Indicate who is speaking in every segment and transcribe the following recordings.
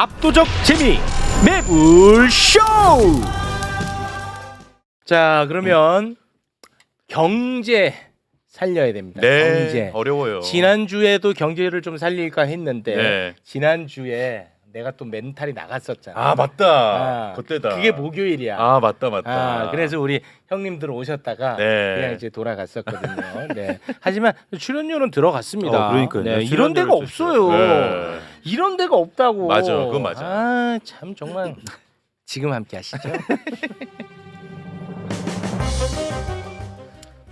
Speaker 1: 압도적 재미 매불쇼. 자, 그러면 경제 살려야 됩니다.
Speaker 2: 네,
Speaker 1: 경제.
Speaker 2: 어려워요.
Speaker 1: 지난주에도 경제를 좀 살릴까 했는데
Speaker 2: 네.
Speaker 1: 지난주에 내가 또 멘탈이 나갔었잖아.
Speaker 2: 아 맞다.
Speaker 1: 아,
Speaker 2: 그때다.
Speaker 1: 그게 목요일이야.
Speaker 2: 아 맞다.
Speaker 1: 그래서 우리 형님들 오셨다가
Speaker 2: 네.
Speaker 1: 그냥 이제 돌아갔었거든요. 네. 하지만 출연료는 들어갔습니다.
Speaker 2: 그러니까요.
Speaker 1: 네, 이런 데가
Speaker 2: 출연료를
Speaker 1: 없어요.
Speaker 2: 줬어요. 네.
Speaker 1: 이런 데가 없다고.
Speaker 2: 맞아, 그건 맞아.
Speaker 1: 아, 참 정말 지금 함께 하시죠.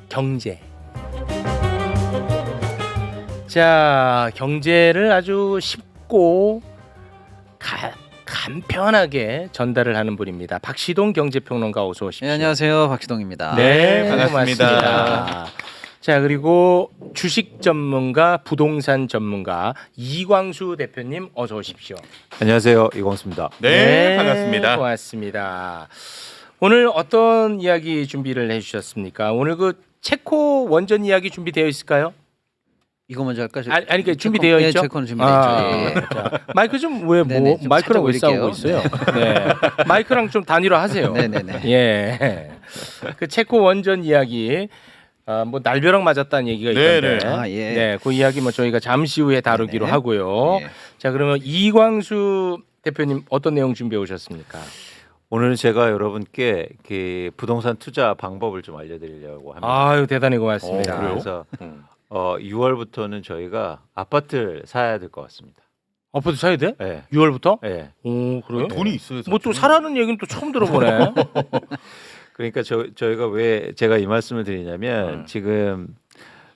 Speaker 1: 경제. 자, 경제를 아주 쉽고 간편하게 전달을 하는 분입니다. 박시동 경제평론가 어서 오십시오.
Speaker 3: 네, 안녕하세요, 박시동입니다.
Speaker 1: 네,
Speaker 2: 반갑습니다.
Speaker 1: 고맙습니다. 자, 그리고 주식 전문가, 부동산 전문가 이광수 대표님 어서 오십시오.
Speaker 4: 안녕하세요, 이광수입니다.
Speaker 2: 네, 반갑습니다.
Speaker 1: 고맙습니다. 오늘 어떤 이야기 준비를 해주셨습니까? 오늘 그 체코 원전 이야기 준비되어 있을까요?
Speaker 3: 이거 먼저 할까?
Speaker 1: 아니, 그러니까 준비되어 있죠?
Speaker 3: 네, 체코는 준비되어 있죠. 예.
Speaker 1: 자, 마이크 좀 왜
Speaker 3: 네네, 좀
Speaker 1: 마이크랑 왜
Speaker 3: 살짝
Speaker 1: 싸우고
Speaker 3: 올릴게요.
Speaker 1: 있어요? 네. 마이크랑 좀 단위로 하세요.
Speaker 3: 네네네.
Speaker 1: 예. 그 체코 원전 이야기 뭐 날벼락 맞았다는 얘기가 있던데.
Speaker 2: 네네.
Speaker 3: 아, 예.
Speaker 1: 네, 그 이야기 뭐 저희가 잠시 후에 다루기로
Speaker 3: 네네.
Speaker 1: 하고요.
Speaker 3: 예.
Speaker 1: 자, 그러면 이광수 대표님 어떤 내용 준비해 오셨습니까?
Speaker 4: 오늘은 제가 여러분께 그 부동산 투자 방법을 좀 알려드리려고 합니다.
Speaker 1: 아유, 대단히 고맙습니다.
Speaker 2: 그래요?
Speaker 4: 그래서 6월부터는 저희가 아파트를 사야 될 것 같습니다.
Speaker 1: 아파트 사야 돼?
Speaker 4: 네.
Speaker 1: 6월부터?
Speaker 4: 네.
Speaker 1: 오, 그래요?
Speaker 2: 돈이 있어요.
Speaker 1: 뭐 또 사라는 얘기는 또 처음 들어보네.
Speaker 4: 그러니까 저희가 왜 제가 이 말씀을 드리냐면 지금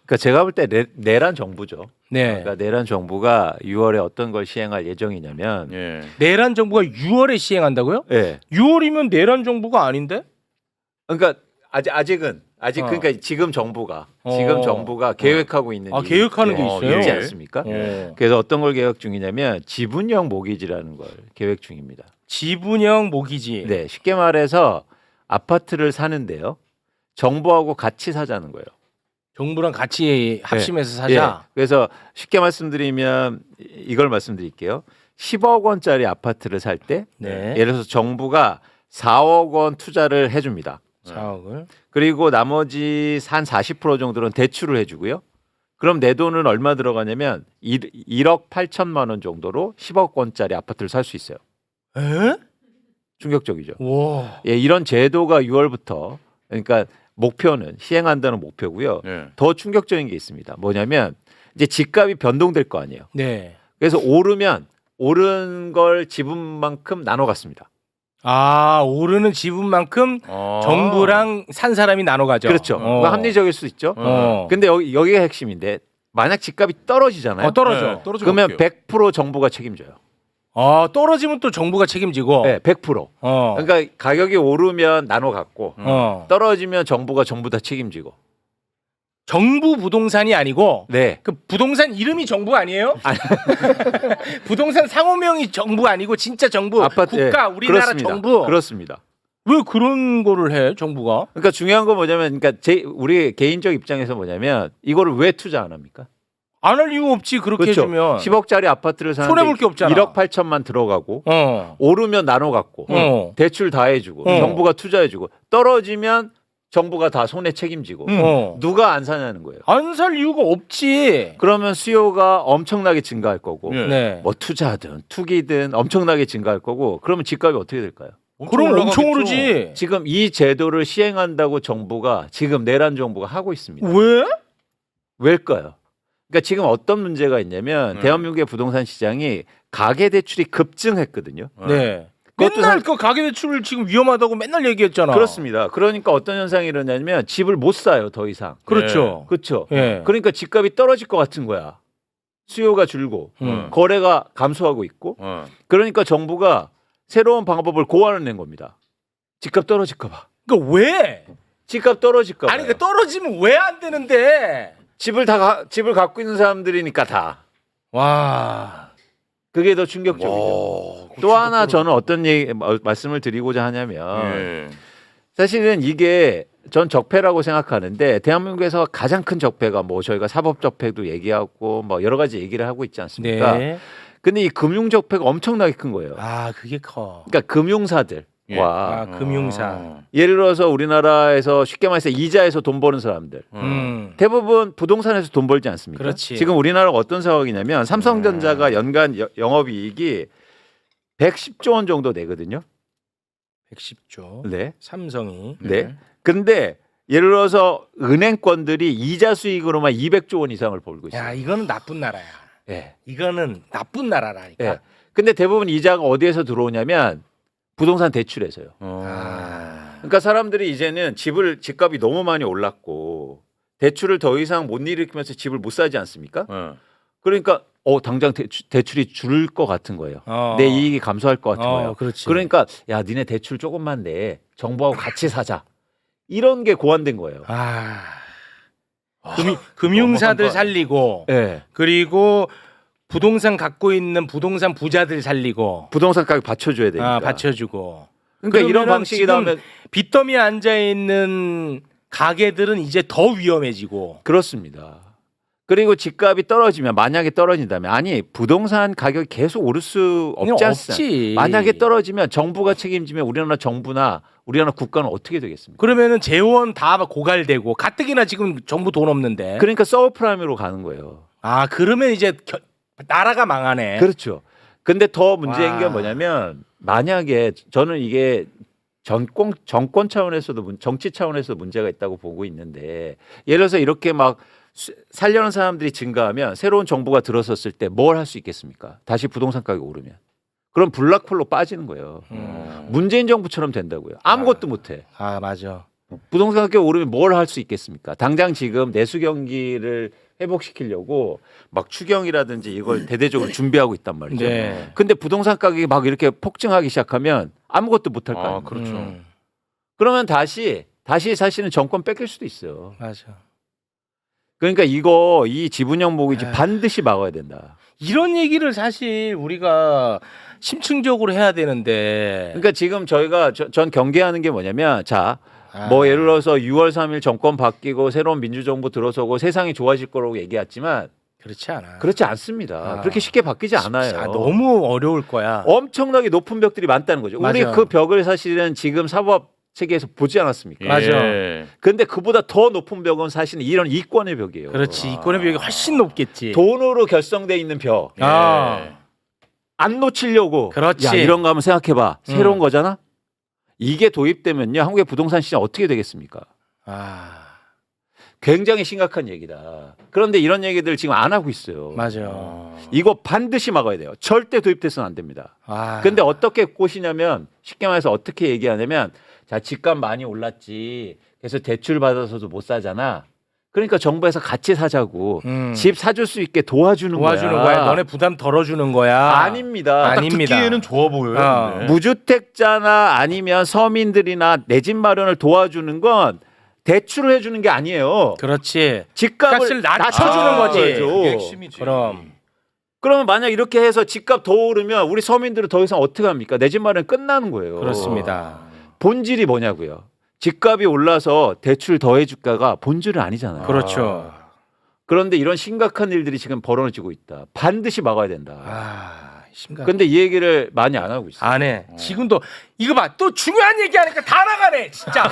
Speaker 4: 그러니까 제가 볼 때 내란 정부죠.
Speaker 1: 네.
Speaker 4: 그러니까 내란 정부가 6월에 어떤 걸 시행할 예정이냐면,
Speaker 2: 예.
Speaker 1: 내란 정부가 6월에 시행한다고요?
Speaker 4: 네.
Speaker 1: 6월이면 내란 정부가 아닌데?
Speaker 4: 그러니까 아직은
Speaker 1: 어.
Speaker 4: 그러니까 지금 정부가
Speaker 1: 어.
Speaker 4: 계획하고 있는
Speaker 1: 아,
Speaker 4: 일이
Speaker 1: 계획하는 게 있어요?
Speaker 4: 있지 않습니까?
Speaker 1: 어.
Speaker 4: 그래서 어떤 걸 계획 중이냐면 지분형 모기지라는 걸 계획 중입니다.
Speaker 1: 지분형 모기지.
Speaker 4: 네, 쉽게 말해서 아파트를 사는데요. 정부하고 같이 사자는 거예요.
Speaker 1: 정부랑 같이 합심해서 사자.
Speaker 4: 예, 그래서 쉽게 말씀드리면 이걸 말씀드릴게요. 10억 원짜리 아파트를 살 때
Speaker 1: 네.
Speaker 4: 예를 들어서 정부가 4억 원 투자를 해줍니다.
Speaker 1: 4억을.
Speaker 4: 그리고 나머지 한 40% 정도는 대출을 해주고요. 그럼 내 돈은 얼마 들어가냐면 1억 8천만 원 정도로 10억 원짜리 아파트를 살 수 있어요.
Speaker 1: 에?
Speaker 4: 충격적이죠.
Speaker 1: 와.
Speaker 4: 예, 이런 제도가 6월부터 그러니까 목표는 시행한다는 목표고요.
Speaker 2: 예.
Speaker 4: 더 충격적인 게 있습니다. 뭐냐면 이제 집값이 변동될 거 아니에요.
Speaker 1: 네.
Speaker 4: 그래서 오른 걸 지분만큼 나눠 갔습니다.
Speaker 1: 아, 오르는 지분만큼 정부랑 산 사람이 나눠 가죠.
Speaker 4: 그렇죠. 그거 합리적일 수 있죠.
Speaker 1: 어.
Speaker 4: 근데 여기가 핵심인데 만약 집값이 떨어지잖아요.
Speaker 1: 떨어져.
Speaker 2: 네, 떨어지면
Speaker 4: 그러면
Speaker 2: 어떡해요?
Speaker 4: 100% 정부가 책임져요.
Speaker 1: 아, 떨어지면 또 정부가 책임지고.
Speaker 4: 네, 100%.
Speaker 1: 어.
Speaker 4: 그러니까 가격이 오르면 나눠 갖고
Speaker 1: 어.
Speaker 4: 떨어지면 정부가 전부 다 책임지고.
Speaker 1: 정부 부동산이 아니고
Speaker 4: 네.
Speaker 1: 그 부동산 이름이 정부 아니에요? 부동산 상호명이 정부 아니고 진짜 정부
Speaker 4: 아파트
Speaker 1: 국가
Speaker 4: 예,
Speaker 1: 우리나라
Speaker 4: 그렇습니다.
Speaker 1: 정부.
Speaker 4: 그렇습니다.
Speaker 1: 왜 그런 거를 해 정부가?
Speaker 4: 그러니까 중요한 건 뭐냐면 그러니까 우리 개인적 입장에서 뭐냐면 이거를 왜 투자 안 합니까?
Speaker 1: 안 할 이유 없지 그렇게
Speaker 4: 그렇죠.
Speaker 1: 해주면.
Speaker 4: 10억짜리 아파트를 사는데
Speaker 1: 손해볼 게 없잖아.
Speaker 4: 1억 8천만 들어가고
Speaker 1: 어.
Speaker 4: 오르면 나눠 갖고
Speaker 1: 어.
Speaker 4: 대출 다 해주고 정부가 투자해주고 떨어지면 정부가 다 손해 책임지고
Speaker 1: 어.
Speaker 4: 누가 안 사냐는 거예요.
Speaker 1: 안 살 이유가 없지.
Speaker 4: 그러면 수요가 엄청나게 증가할 거고
Speaker 2: 예.
Speaker 1: 네.
Speaker 4: 뭐 투자든 투기든 엄청나게 증가할 거고 그러면 집값이 어떻게 될까요?
Speaker 1: 그럼
Speaker 2: 올라가겠죠.
Speaker 1: 엄청 오르지.
Speaker 4: 지금 이 제도를 시행한다고 정부가 지금 내란 정부가 하고 있습니다.
Speaker 1: 왜?
Speaker 4: 왜일까요? 그러니까 지금 어떤 문제가 있냐면 대한민국의 부동산 시장이 가계 대출이 급증했거든요.
Speaker 1: 네.
Speaker 4: 그것도
Speaker 1: 맨날 그 가계대출 지금 위험하다고 맨날 얘기했잖아.
Speaker 4: 그렇습니다. 그러니까 어떤 현상이 일어나냐면 집을 못 사요, 더 이상.
Speaker 1: 그렇죠.
Speaker 4: 그렇죠.
Speaker 1: 예.
Speaker 4: 그러니까 집값이 떨어질 것 같은 거야. 수요가 줄고 거래가 감소하고 있고. 그러니까 정부가 새로운 방법을 고안해낸 겁니다. 집값 떨어질까 봐.
Speaker 1: 그러니까 왜?
Speaker 4: 집값 떨어질까 봐.
Speaker 1: 아니 그 떨어지면 왜 안 되는데?
Speaker 4: 집을 갖고 있는 사람들이니까 다.
Speaker 1: 와.
Speaker 4: 그게 더 충격적이죠. 또 하나 저는 어떤 말씀을 드리고자 하냐면
Speaker 2: 예.
Speaker 4: 사실은 이게 전 적폐라고 생각하는데 대한민국에서 가장 큰 적폐가 뭐 저희가 사법 적폐도 얘기하고 뭐 여러 가지 얘기를 하고 있지 않습니까?
Speaker 1: 네.
Speaker 4: 근데 이 금융 적폐가 엄청나게 큰 거예요.
Speaker 1: 아, 그게 커.
Speaker 4: 그러니까 금융사들과
Speaker 1: 아, 금융사.
Speaker 4: 예를 들어서 우리나라에서 쉽게 말해서 이자에서 돈 버는 사람들 대부분 부동산에서 돈 벌지 않습니까?
Speaker 1: 그렇지.
Speaker 4: 지금 우리나라가 어떤 상황이냐면 삼성전자가 연간 영업이익이 110조 원 정도 내거든요.
Speaker 1: 110조.
Speaker 4: 네.
Speaker 1: 삼성이.
Speaker 4: 네. 근데 예를 들어서 은행권들이 이자 수익으로만 200조 원 이상을 벌고 있어요.
Speaker 1: 야, 이거는 나쁜 나라야.
Speaker 4: 네.
Speaker 1: 이거는 나쁜 나라라니까.
Speaker 4: 네. 근데 대부분 이자가 어디에서 들어오냐면 부동산 대출에서요.
Speaker 1: 아.
Speaker 4: 그러니까 사람들이 이제는 집값이 너무 많이 올랐고 대출을 더 이상 못 일으키면서 집을 못 사지 않습니까? 그러니까 당장 대출이 줄 것 같은 거예요. 내 이익이 감소할 것 같은 거예요.
Speaker 1: 그렇지.
Speaker 4: 그러니까 야, 니네 대출 조금만 내. 정부하고 같이 사자. 이런 게 고안된 거예요.
Speaker 1: 아. 금융사들 살리고
Speaker 4: 네.
Speaker 1: 그리고 부동산 갖고 있는 부동산 부자들 살리고
Speaker 4: 부동산 가격 받쳐줘야 되니까.
Speaker 1: 받쳐주고.
Speaker 4: 그러니까 이런
Speaker 1: 그러면은
Speaker 4: 방식이
Speaker 1: 지금
Speaker 4: 나오면
Speaker 1: 빚더미에 앉아 있는 가게들은 이제 더 위험해지고.
Speaker 4: 그렇습니다. 그리고 집값이 떨어지면 만약에 떨어진다면 아니 부동산 가격이 계속 오를 수 없지 않습니까? 만약에 떨어지면 정부가 책임지면 우리나라 정부나 우리나라 국가는 어떻게 되겠습니까?
Speaker 1: 그러면은 재원 다 고갈되고 가뜩이나 지금 정부 돈 없는데.
Speaker 4: 그러니까 서브프라임으로 가는 거예요.
Speaker 1: 아, 그러면 이제 나라가 망하네.
Speaker 4: 그렇죠. 근데 더 문제인 게
Speaker 1: 와.
Speaker 4: 뭐냐면 만약에 저는 이게 정권 차원에서도 정치 차원에서 문제가 있다고 보고 있는데 예를 들어서 이렇게 막 살려는 사람들이 증가하면 새로운 정부가 들어섰을 때 뭘 할 수 있겠습니까? 다시 부동산 가격이 오르면. 그럼 블락홀로 빠지는 거예요. 문재인 정부처럼 된다고요. 아무것도 못해.
Speaker 1: 아, 맞아.
Speaker 4: 부동산 가격이 오르면 뭘 할 수 있겠습니까? 당장 지금 내수 경기를 회복시키려고 막 추경이라든지 이걸 대대적으로 준비하고 있단 말이죠.
Speaker 1: 네.
Speaker 4: 근데 부동산 가격이 막 이렇게 폭증하기 시작하면 아무것도 못할 거 아니에요.
Speaker 2: 그렇죠.
Speaker 4: 그러면 다시 사실은 정권 뺏길 수도 있어요.
Speaker 1: 맞아.
Speaker 4: 그러니까 이 지분형 모기지 반드시 막아야 된다.
Speaker 1: 이런 얘기를 사실 우리가 심층적으로 해야 되는데.
Speaker 4: 그러니까 지금 저희가 전 경계하는 게 뭐냐면
Speaker 1: 뭐
Speaker 4: 예를 들어서 6월 3일 정권 바뀌고 새로운 민주정부 들어서고 세상이 좋아질 거라고 얘기했지만
Speaker 1: 그렇지 않아.
Speaker 4: 그렇지 않습니다. 그렇게 쉽게 바뀌지 않아요.
Speaker 1: 너무 어려울 거야.
Speaker 4: 엄청나게 높은 벽들이 많다는 거죠.
Speaker 1: 맞아.
Speaker 4: 우리 그 벽을 사실은 지금 사법 체계에서 보지 않았습니까?
Speaker 1: 맞아.
Speaker 4: 근데 그보다 더 높은 벽은 사실은 이런 이권의 벽이에요.
Speaker 1: 그렇지. 이권의 비용이 훨씬 높겠지.
Speaker 4: 돈으로 결성돼 있는 벽. 안 놓치려고.
Speaker 1: 그렇지.
Speaker 4: 야, 이런 거 한번 생각해봐. 새로운 거잖아. 이게 도입되면요, 한국의 부동산 시장 어떻게 되겠습니까? 굉장히 심각한 얘기다. 그런데 이런 얘기들 지금 안 하고 있어요.
Speaker 1: 맞아.
Speaker 4: 이거 반드시 막아야 돼요. 절대 도입돼서는 안 됩니다. 근데 어떻게 꼬시냐면 쉽게 말해서 어떻게 얘기하냐면 자, 집값 많이 올랐지. 그래서 대출 받아서도 못 사잖아. 그러니까 정부에서 같이 사자고 집 사줄 수 있게 도와주는
Speaker 1: 거야. 너네 부담 덜어주는 거야.
Speaker 4: 아닙니다.
Speaker 1: 아닙니다.
Speaker 2: 듣기에는 좋아 보여요. 근데.
Speaker 4: 무주택자나 아니면 서민들이나 내 집 마련을 도와주는 건 대출을 해주는 게 아니에요.
Speaker 1: 그렇지.
Speaker 4: 집값을
Speaker 1: 값을 낮춰주는 거지.
Speaker 2: 그게 핵심이지.
Speaker 4: 그러면 만약 이렇게 해서 집값 더 오르면 우리 서민들은 더 이상 어떻게 합니까? 내 집 마련 끝나는 거예요.
Speaker 1: 그렇습니다.
Speaker 4: 본질이 뭐냐고요. 집값이 올라서 대출 더 해줄까가 본질은 아니잖아요.
Speaker 1: 그렇죠.
Speaker 4: 그런데 이런 심각한 일들이 지금 벌어지고 있다. 반드시 막아야 된다.
Speaker 1: 심각.
Speaker 4: 근데 이 얘기를 많이 안 하고 있어요.
Speaker 1: 안 해. 지금도 이거 봐. 또 중요한 얘기하니까 다 나가네. 진짜.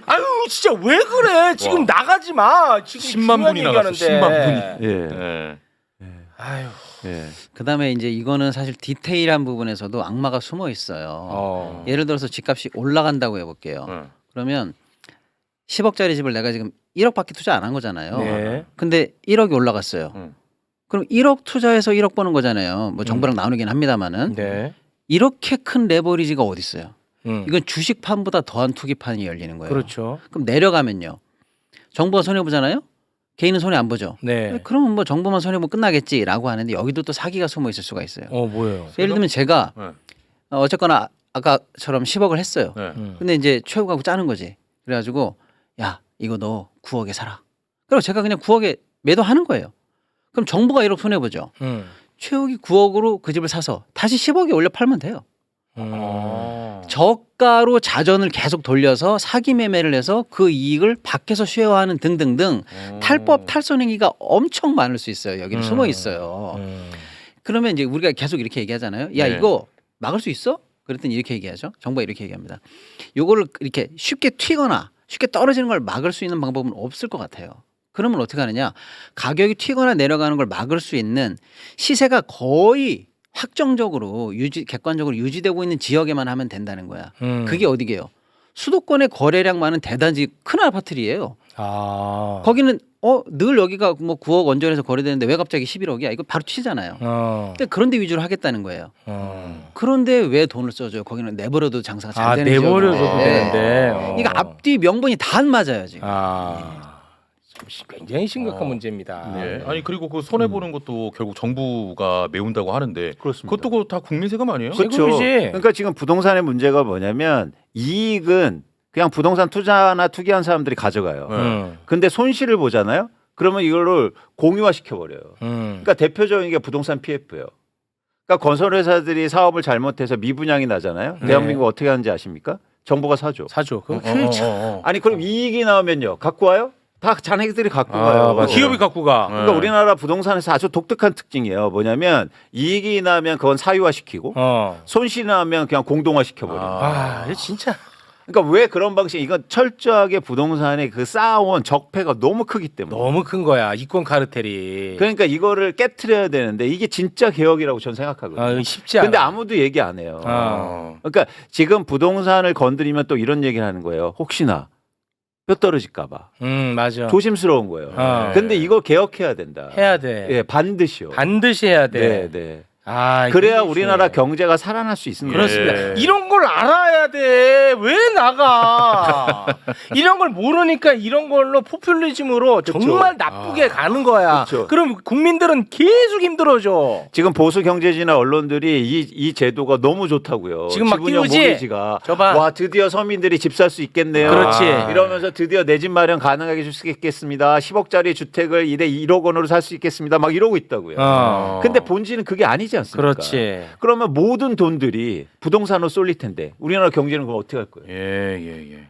Speaker 1: 아유, 진짜 왜 그래? 지금 나가지 마. 지금
Speaker 2: 10만 분이 나갔어. 10만 분이.
Speaker 4: 예.
Speaker 1: 아유.
Speaker 4: 예.
Speaker 3: 그다음에 이제 이거는 사실 디테일한 부분에서도 악마가 숨어 있어요. 예를 들어서 집값이 올라간다고 해볼게요. 그러면 10억짜리 집을 내가 지금 1억밖에 투자 안 한 거잖아요.
Speaker 1: 네.
Speaker 3: 근데 1억이 올라갔어요. 그럼 1억 투자해서 1억 버는 거잖아요. 뭐 정부랑 나누긴 합니다만은
Speaker 1: 네.
Speaker 3: 이렇게 큰 레버리지가 어디 있어요?
Speaker 1: 이건
Speaker 3: 주식판보다 더한 투기판이 열리는 거예요.
Speaker 1: 그렇죠.
Speaker 3: 그럼 내려가면요. 정부가 손해 보잖아요. 개인은 손해 안 보죠.
Speaker 1: 네.
Speaker 3: 그러면 뭐 정부만 손해 보면 끝나겠지라고 하는데 여기도 또 사기가 숨어 있을 수가 있어요.
Speaker 1: 뭐예요?
Speaker 3: 예를 들면 제가
Speaker 2: 네.
Speaker 3: 어쨌거나 아까처럼 10억을 했어요.
Speaker 2: 네.
Speaker 3: 근데 이제 최욱하고 짜는 거지. 그래가지고 야 이거 너 9억에 사라. 그리고 제가 그냥 9억에 매도하는 거예요. 그럼 정부가 1억 손해 보죠. 최욱이 9억으로 그 집을 사서 다시 10억에 올려 팔면 돼요. 저가로 자전을 계속 돌려서 사기 매매를 해서 그 이익을 밖에서 쉐어하는 등등등 탈법 탈선 행위가 엄청 많을 수 있어요. 여기는 숨어 있어요. 그러면 이제 우리가 계속 이렇게 얘기하잖아요. 야
Speaker 2: 네.
Speaker 3: 이거 막을 수 있어? 그랬더니 이렇게 얘기하죠. 정부가 이렇게 얘기합니다. 요거를 이렇게 쉽게 튀거나 쉽게 떨어지는 걸 막을 수 있는 방법은 없을 것 같아요. 그러면 어떻게 하느냐? 가격이 튀거나 내려가는 걸 막을 수 있는 시세가 거의 확정적으로 객관적으로 유지되고 있는 지역에만 하면 된다는 거야. 그게 어디게요? 수도권의 거래량 많은 대단지 큰 아파트리예요.
Speaker 1: 아.
Speaker 3: 거기는 늘 여기가 뭐 9억 원전에서 거래되는데 왜 갑자기 11억이야? 이거 바로 튀잖아요. 근데 그런 데 위주로 하겠다는 거예요. 그런데 왜 돈을 써줘요? 거기는 내버려도 장사가 잘 되는
Speaker 1: 내버려둬도
Speaker 3: 지역인데.
Speaker 1: 되는데.
Speaker 3: 이거 앞뒤 명분이 다 안 맞아요 지금.
Speaker 1: 굉장히 심각한 문제입니다.
Speaker 2: 네. 아니 그리고 그 손해 보는 것도 결국 정부가 메운다고 하는데
Speaker 4: 그렇습니다.
Speaker 2: 그것도 다 국민 세금 아니에요?
Speaker 4: 그렇죠.
Speaker 1: 세금이지.
Speaker 4: 그러니까 지금 부동산의 문제가 뭐냐면 이익은 그냥 부동산 투자나 투기한 사람들이 가져가요. 근데 손실을 보잖아요. 그러면 이거를 공유화 시켜버려요. 그러니까 대표적인 게 부동산 PF예요. 그러니까 건설회사들이 사업을 잘못해서 미분양이 나잖아요.
Speaker 1: 네.
Speaker 4: 대한민국 어떻게 하는지 아십니까? 정부가 사줘.
Speaker 1: 사죠. 그럼
Speaker 4: 아니 그럼 이익이 나오면요. 갖고 와요? 다 자네들이 갖고 가요.
Speaker 2: 맞아요.
Speaker 1: 기업이 갖고 가.
Speaker 4: 그러니까 우리나라 부동산에서 아주 독특한 특징이에요. 뭐냐면 이익이 나면 그건 사유화 시키고 손실이 나면 그냥 공동화 시켜버려요.
Speaker 1: 이거 진짜.
Speaker 4: 그러니까 왜 그런 방식? 이건 철저하게 부동산의 그 쌓아온 적폐가 너무 크기 때문에.
Speaker 1: 너무 큰 거야. 이권 카르텔이.
Speaker 4: 그러니까 이거를 깨트려야 되는데 이게 진짜 개혁이라고 저는 생각하거든요.
Speaker 1: 쉽지 않아.
Speaker 4: 근데 아무도 얘기 안 해요. 그러니까 지금 부동산을 건드리면 또 이런 얘기를 하는 거예요. 혹시나 뼈 떨어질까 봐.
Speaker 1: 맞아.
Speaker 4: 조심스러운 거예요. 근데 이거 개혁해야 된다.
Speaker 1: 해야 돼.
Speaker 4: 예, 반드시요.
Speaker 1: 반드시 해야 돼.
Speaker 4: 네, 네.
Speaker 1: 이게
Speaker 4: 그래야 우리나라 경제가 살아날 수 있습니다.
Speaker 1: 그렇습니다.
Speaker 2: 예.
Speaker 1: 이런 걸 알아야 돼. 왜 나가? 이런 걸 모르니까 이런 걸로 포퓰리즘으로 정말 나쁘게 가는 거야.
Speaker 4: 그쵸.
Speaker 1: 그럼 국민들은 계속 힘들어져.
Speaker 4: 지금 보수 경제지나 언론들이 이 제도가 너무 좋다고요.
Speaker 1: 지금 막
Speaker 4: 지분형
Speaker 1: 띄우지?
Speaker 4: 모기지가
Speaker 1: 저봐.
Speaker 4: 와 드디어 서민들이 집 살 수 있겠네요.
Speaker 1: 그렇지.
Speaker 4: 이러면서 드디어 내 집 마련 가능하게 줄 수 있겠습니다. 10억짜리 주택을 1억 원으로 살 수 있겠습니다. 막 이러고 있다고요. 근데 본질은 그게 아니지 않습니까?
Speaker 1: 그렇지.
Speaker 4: 그러면 모든 돈들이 부동산으로 쏠릴 텐데 우리나라 경제는 그럼 어떻게 할 거예요?
Speaker 2: 예.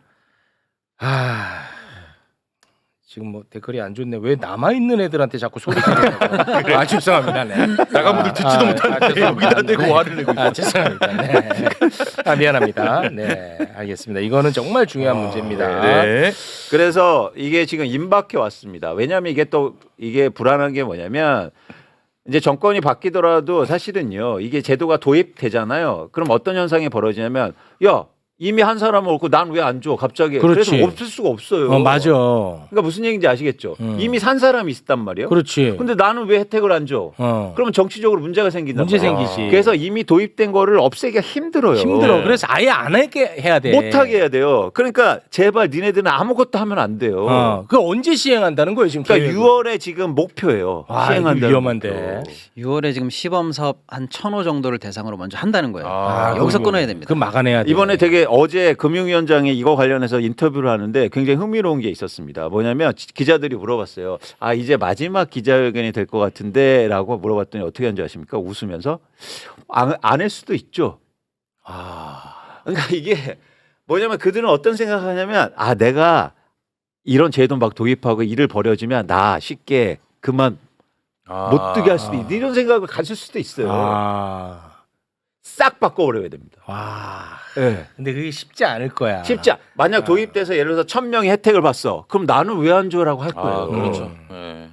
Speaker 1: 지금 뭐 댓글이 안 좋네. 왜 남아 있는 애들한테 자꾸 소리 지르냐고. 죄송합니다. 네.
Speaker 2: 나간 분들 듣지도 못하는데
Speaker 1: 죄송합니다.
Speaker 2: 여기다 대고 화를 내고 있어.
Speaker 1: 죄송합니다. 네. 미안합니다. 네, 알겠습니다. 이거는 정말 중요한 문제입니다.
Speaker 2: 네.
Speaker 4: 그래서 이게 지금 임박해 왔습니다. 왜냐하면 이게 불안한 게 뭐냐면 이제 정권이 바뀌더라도 사실은요 이게 제도가 도입되잖아요. 그럼 어떤 현상이 벌어지냐면 야 이미 한 사람은 없고 난 왜 안 줘 갑자기.
Speaker 1: 그렇지.
Speaker 4: 그래서 없을 수가 없어요.
Speaker 1: 맞아.
Speaker 4: 그러니까 무슨 얘기인지 아시겠죠? 이미 산 사람이 있단 말이에요.
Speaker 1: 그렇지.
Speaker 4: 근데 나는 왜 혜택을 안 줘? 그러면 정치적으로 문제가 생긴다.
Speaker 1: 문제 생기지.
Speaker 4: 그래서 이미 도입된 거를 없애기가 힘들어요.
Speaker 1: 힘들어. 그래서 아예 안 하게 해야 돼.
Speaker 4: 못하게 해야 돼요. 그러니까 제발 니네들은 아무것도 하면 안 돼요.
Speaker 1: 그 언제 시행한다는 거예요 지금?
Speaker 4: 그러니까
Speaker 1: 계획을?
Speaker 4: 6월에 지금 목표예요. 시행한다는
Speaker 1: 이거 위험한데.
Speaker 4: 목표.
Speaker 3: 6월에 지금 시범 사업 한 1,000호 정도를 대상으로 먼저 한다는 거예요.
Speaker 2: 아,
Speaker 3: 여기서
Speaker 1: 그거
Speaker 3: 끊어야 됩니다.
Speaker 1: 그럼 막아내야 돼.
Speaker 4: 이번에 되게 어제 금융위원장이 이거 관련해서 인터뷰를 하는데 굉장히 흥미로운 게 있었습니다. 뭐냐면 기자들이 물어봤어요. 아 이제 마지막 기자회견이 될 것 같은데 라고 물어봤더니 어떻게 한지 아십니까? 웃으면서 안 할 수도 있죠. 그러니까 이게 뭐냐면 그들은 어떤 생각하냐면 내가 이런 제도 막 도입하고 일을 벌여주면 나 쉽게 그만 못 뜨게 할 수도 있다. 이런 생각을 가질 수도 있어요. 싹 바꿔버려야 됩니다. 네.
Speaker 1: 근데 그게 쉽지 않을 거야.
Speaker 4: 쉽지 만약 도입돼서 예를 들어서 1,000명이 혜택을 봤어. 그럼 나는 왜 안 줘라고 할 거예요.
Speaker 2: 그렇죠. 네.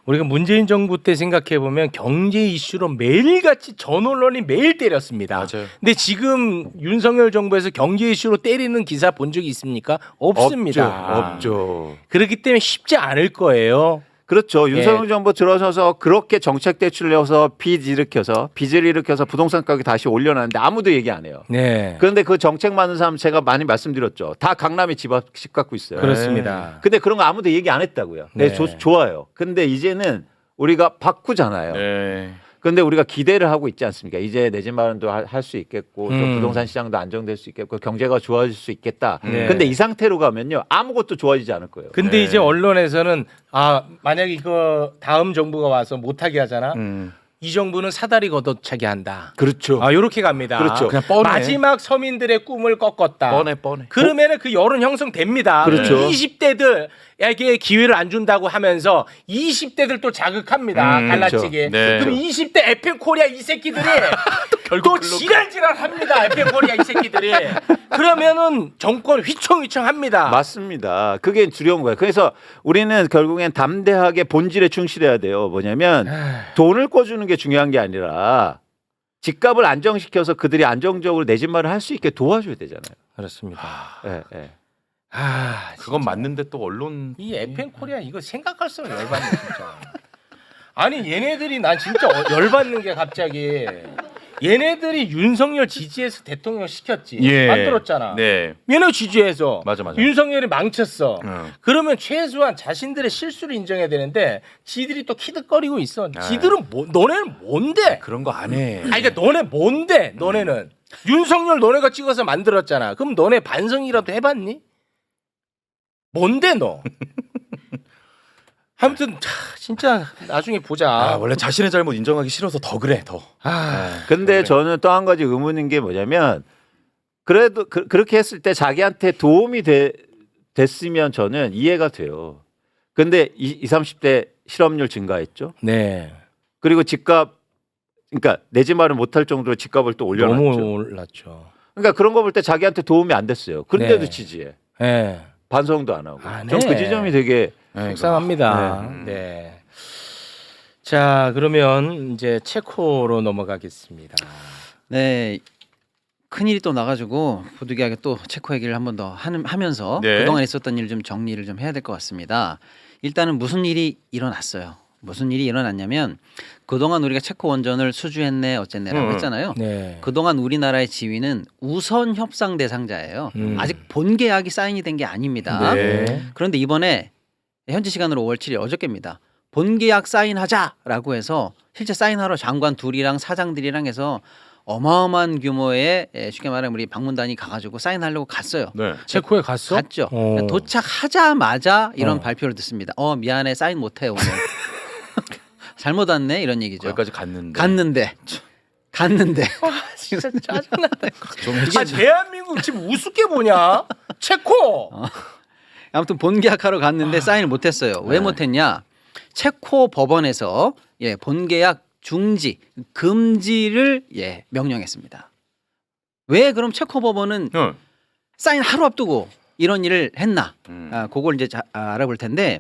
Speaker 1: 우리가 문재인 정부 때 생각해 보면 경제 이슈로 매일같이 전 언론이 매일 때렸습니다.
Speaker 2: 맞아요.
Speaker 1: 근데 지금 윤석열 정부에서 경제 이슈로 때리는 기사 본 적이 있습니까? 없습니다.
Speaker 4: 없죠.
Speaker 1: 그렇기 때문에 쉽지 않을 거예요.
Speaker 4: 그렇죠. 윤석열 정부 들어서서 그렇게 정책 대출내서 빚을 일으켜서 부동산 가격 다시 올려놨는데 아무도 얘기 안 해요.
Speaker 1: 네.
Speaker 4: 그런데 그 정책 많은 사람 제가 많이 말씀드렸죠. 다 강남에 집 갖고 있어요.
Speaker 1: 그렇습니다.
Speaker 4: 근데 그런 거 아무도 얘기 안 했다고요.
Speaker 1: 네.
Speaker 4: 좋아요. 근데 이제는 우리가 바꾸잖아요.
Speaker 2: 네.
Speaker 4: 그런데 우리가 기대를 하고 있지 않습니까? 이제 내 집 마련도 할 수 있겠고 또 부동산 시장도 안정될 수 있겠고 경제가 좋아질 수 있겠다.
Speaker 1: 네.
Speaker 4: 근데 이 상태로 가면요 아무것도 좋아지지 않을 거예요.
Speaker 1: 근데
Speaker 2: 네.
Speaker 1: 이제 언론에서는 만약에 이거 다음 정부가 와서 못하게 하잖아. 이 정부는 사다리 걷어차게 한다.
Speaker 4: 그렇죠.
Speaker 1: 아, 요렇게 갑니다.
Speaker 4: 그렇죠.
Speaker 2: 그냥 뻔해.
Speaker 1: 마지막 서민들의 꿈을 꺾었다.
Speaker 2: 뻔해.
Speaker 1: 그러면은 그 여론 형성됩니다.
Speaker 4: 그렇죠.
Speaker 1: 20대들에게 기회를 안 준다고 하면서 20대들 또 자극합니다. 갈라치게.
Speaker 2: 그렇죠. 네.
Speaker 1: 그럼 20대 에펜코리아 이 새끼들이 또 지랄지랄합니다. 에펜코리아 이 새끼들이. 그러면은 정권 휘청휘청합니다.
Speaker 4: 맞습니다. 그게 두려운 거예요. 그래서 우리는 결국엔 담대하게 본질에 충실해야 돼요. 뭐냐면 돈을 꿔주는 게 중요한 게 아니라 집값을 안정시켜서 그들이 안정적으로 내 집 마련을 할 수 있게 도와줘야 되잖아요.
Speaker 1: 그렇습니다.
Speaker 4: 예, 예.
Speaker 1: 아,
Speaker 2: 그건 맞는데 또 언론
Speaker 1: 이 에펜코리아 이거 생각할수록 열받네 진짜. 아니 얘네들이 난 진짜 열받는 게 갑자기 얘네들이 윤석열 지지해서 대통령 시켰지. 만들었잖아.
Speaker 2: 네.
Speaker 1: 얘네 지지해서
Speaker 2: 맞아.
Speaker 1: 윤석열이 망쳤어.
Speaker 2: 응.
Speaker 1: 그러면 최소한 자신들의 실수를 인정해야 되는데 지들이 또 키득거리고 있어. 지들은 너네는 뭔데?
Speaker 2: 그런 거 안 해.
Speaker 1: 아니 그러니까 너네 뭔데? 너네는 윤석열 너네가 찍어서 만들었잖아. 그럼 너네 반성이라도 해봤니? 뭔데 너? 아무튼 진짜 나중에 보자.
Speaker 2: 원래 자신의 잘못 인정하기 싫어서 더 그래 더.
Speaker 4: 근데 저는 또 한 가지 의문인 게 뭐냐면 그래도 그렇게 했을 때 자기한테 도움이 됐으면 저는 이해가 돼요. 근데 20, 30대 실업률 증가했죠.
Speaker 1: 네.
Speaker 4: 그리고 집값 그러니까 내 집 마련 못할 정도로 집값을 또 올려놨죠.
Speaker 1: 너무 올랐죠.
Speaker 4: 그러니까 그런 거 볼 때 자기한테 도움이 안 됐어요. 그런데도
Speaker 1: 네.
Speaker 4: 지지해.
Speaker 1: 네.
Speaker 4: 반성도 안 하고.
Speaker 1: 안
Speaker 4: 전 그
Speaker 1: 해.
Speaker 4: 지점이 되게
Speaker 1: 속상합니다. 네. 자, 그러면 이제 체코로 넘어가겠습니다.
Speaker 3: 네. 큰일이 또 나가지고 부득이하게 또 체코 얘기를 한 번 더 하면서
Speaker 2: 네.
Speaker 3: 그동안 있었던 일 좀 정리를 좀 해야 될 것 같습니다. 일단은 무슨 일이 일어났어요. 무슨 일이 일어났냐면 그동안 우리가 체코 원전을 수주했네 어쨌네라고 했잖아요.
Speaker 1: 네.
Speaker 3: 그동안 우리나라의 지위는 우선 협상 대상자예요. 아직 본 계약이 사인이 된 게 아닙니다.
Speaker 1: 네.
Speaker 3: 그런데 이번에 현지 시간으로 5월 7일 어저께입니다. 본 계약 사인하자라고 해서 실제 사인하러 장관 둘이랑 사장들이랑 해서 어마어마한 규모의 쉽게 말하면 우리 방문단이 가가지고 사인하려고 갔어요.
Speaker 2: 네.
Speaker 1: 체코에 갔어?
Speaker 3: 갔죠. 그러니까 도착하자마자 이런
Speaker 1: 어.
Speaker 3: 발표를 듣습니다. 미안해 사인 못해 오늘. 잘못 왔네 이런 얘기죠.
Speaker 2: 거기까지 갔는데.
Speaker 3: 갔는데
Speaker 1: 진짜 짜증나네.
Speaker 2: 좀
Speaker 1: 아, 대한민국 지금 우습게 보냐? 체코.
Speaker 3: 아무튼 본계약하러 갔는데 사인을 못했어요. 왜 못했냐? 체코 법원에서 본계약 중지, 금지를 명령했습니다. 왜 그럼 체코 법원은
Speaker 2: 응.
Speaker 3: 사인 하루 앞두고 이런 일을 했나?
Speaker 2: 음.
Speaker 3: 그걸 이제 알아볼 텐데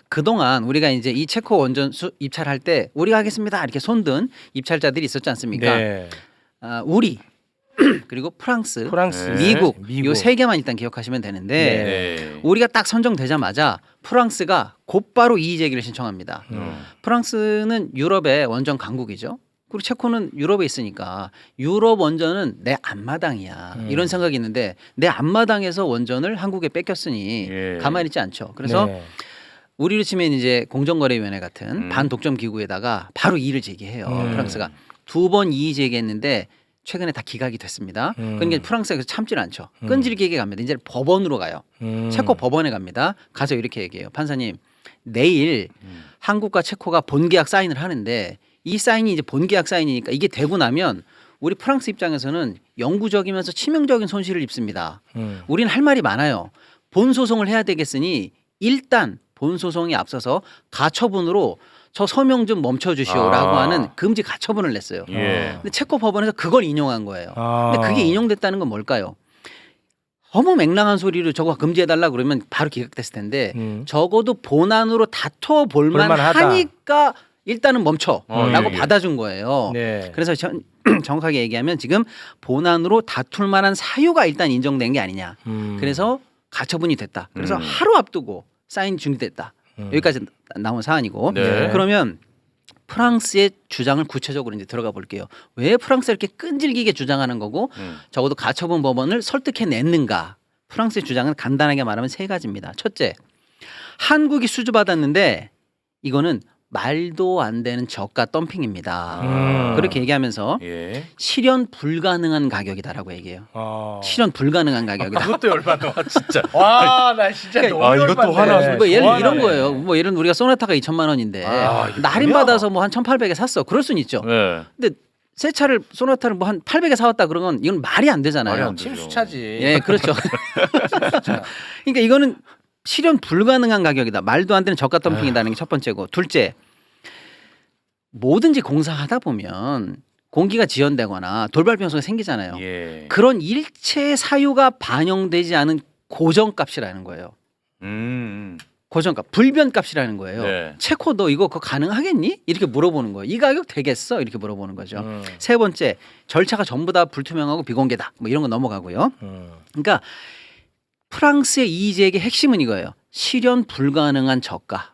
Speaker 3: 그동안 우리가 이제 이 체코 원전 입찰할 때 우리가 하겠습니다 이렇게 손든 입찰자들이 있었지 않습니까?
Speaker 1: 네.
Speaker 3: 우리 그리고 프랑스,
Speaker 1: 프랑스,
Speaker 3: 미국
Speaker 1: 미국.
Speaker 3: 요 세 개만 일단 기억하시면 되는데
Speaker 2: 네.
Speaker 3: 우리가 딱 선정되자마자 프랑스가 곧바로 이의 제기를 신청합니다. 프랑스는 유럽의 원전 강국이죠. 그리고 체코는 유럽에 있으니까 유럽 원전은 내 앞마당이야 이런 생각이 있는데 내 앞마당에서 원전을 한국에 뺏겼으니
Speaker 2: 예.
Speaker 3: 가만히 있지 않죠. 그래서
Speaker 1: 네.
Speaker 3: 우리로 치면 이제 공정거래위원회 같은 반독점 기구에다가 바로 이의를 제기해요. 프랑스가 2번 이의 제기했는데 최근에 다 기각이 됐습니다. 그러니까 프랑스가 참질 않죠. 끈질기게 갑니다. 이제 법원으로 가요. 체코 법원에 갑니다. 가서 이렇게 얘기해요. 판사님 내일 한국과 체코가 본계약 사인을 하는데 이 사인이 이제 본계약 사인이니까 이게 되고 나면 우리 프랑스 입장에서는 영구적이면서 치명적인 손실을 입습니다. 우리는 할 말이 많아요. 본소송을 해야 되겠으니 일단 본소송이 앞서서 가처분으로 저 서명 좀 멈춰주시오라고 하는 금지 가처분을 냈어요.
Speaker 2: 예.
Speaker 3: 근데 체코 법원에서 그걸 인용한 거예요.
Speaker 1: 아.
Speaker 3: 근데 그게 인용됐다는 건 뭘까요? 너무 맹랑한 소리로 저거 금지해달라 그러면 바로 기각됐을 텐데 적어도 본안으로 다퉈 볼만
Speaker 1: 볼만하다.
Speaker 3: 하니까 일단은 멈춰라고
Speaker 2: 예.
Speaker 3: 받아준 거예요.
Speaker 1: 네.
Speaker 3: 그래서 정확하게 얘기하면 지금 본안으로 다툴 만한 사유가 일단 인정된 게 아니냐. 그래서 가처분이 됐다. 그래서 하루 앞두고 사인 중지됐다. 여기까지 나온 사안이고
Speaker 2: 네.
Speaker 3: 그러면 프랑스의 주장을 구체적으로 이제 들어가 볼게요. 왜 프랑스가 이렇게 끈질기게 주장하는 거고 적어도 가처분 법원을 설득해냈는가? 프랑스의 주장은 간단하게 말하면 세 가지입니다. 첫째, 한국이 수주받았는데 이거는 말도 안 되는 저가 덤핑입니다. 그렇게 얘기하면서
Speaker 2: 예.
Speaker 3: 실현 불가능한 가격이다라고 얘기해요.
Speaker 1: 어.
Speaker 3: 실현 불가능한 가격이다.
Speaker 1: 그것도 열받아.
Speaker 2: 진짜.
Speaker 1: 와, 나 진짜
Speaker 3: 그러니까
Speaker 1: 너무
Speaker 2: 이것도
Speaker 1: 열받네.
Speaker 2: 하나
Speaker 3: 뭐 예를 이런
Speaker 1: 좋아하네.
Speaker 3: 거예요. 뭐 예를 우리가 소나타가 2천만 원인데
Speaker 1: 아, 이거
Speaker 3: 날인
Speaker 1: 뭐야?
Speaker 3: 받아서 뭐 한 1,800에 샀어. 그럴 수는 있죠.
Speaker 2: 네.
Speaker 3: 근데 새 차를 소나타를 뭐 한 800에 사왔다 그러면 이건 말이 안 되잖아요.
Speaker 2: 말이 안 돼.
Speaker 1: 침수차지.
Speaker 3: 예, 그렇죠. 그러니까 이거는 실현 불가능한 가격이다. 말도 안 되는 저가 덤핑이라는 게 첫 번째고, 둘째, 뭐든지 공사하다 보면 공기가 지연되거나 돌발 변수가 생기잖아요.
Speaker 2: 예.
Speaker 3: 그런 일체 사유가 반영되지 않은 고정값이라는 거예요. 고정값, 불변값이라는 거예요.
Speaker 2: 네.
Speaker 3: 체코 너 이거 그거 가능하겠니? 이렇게 물어보는 거예요. 이 가격 되겠어? 이렇게 물어보는 거죠. 세 번째, 절차가 전부 다 불투명하고 비공개다. 뭐 이런 거 넘어가고요. 그러니까 프랑스의 이의제기의 핵심은 이거예요. 실현 불가능한 저가.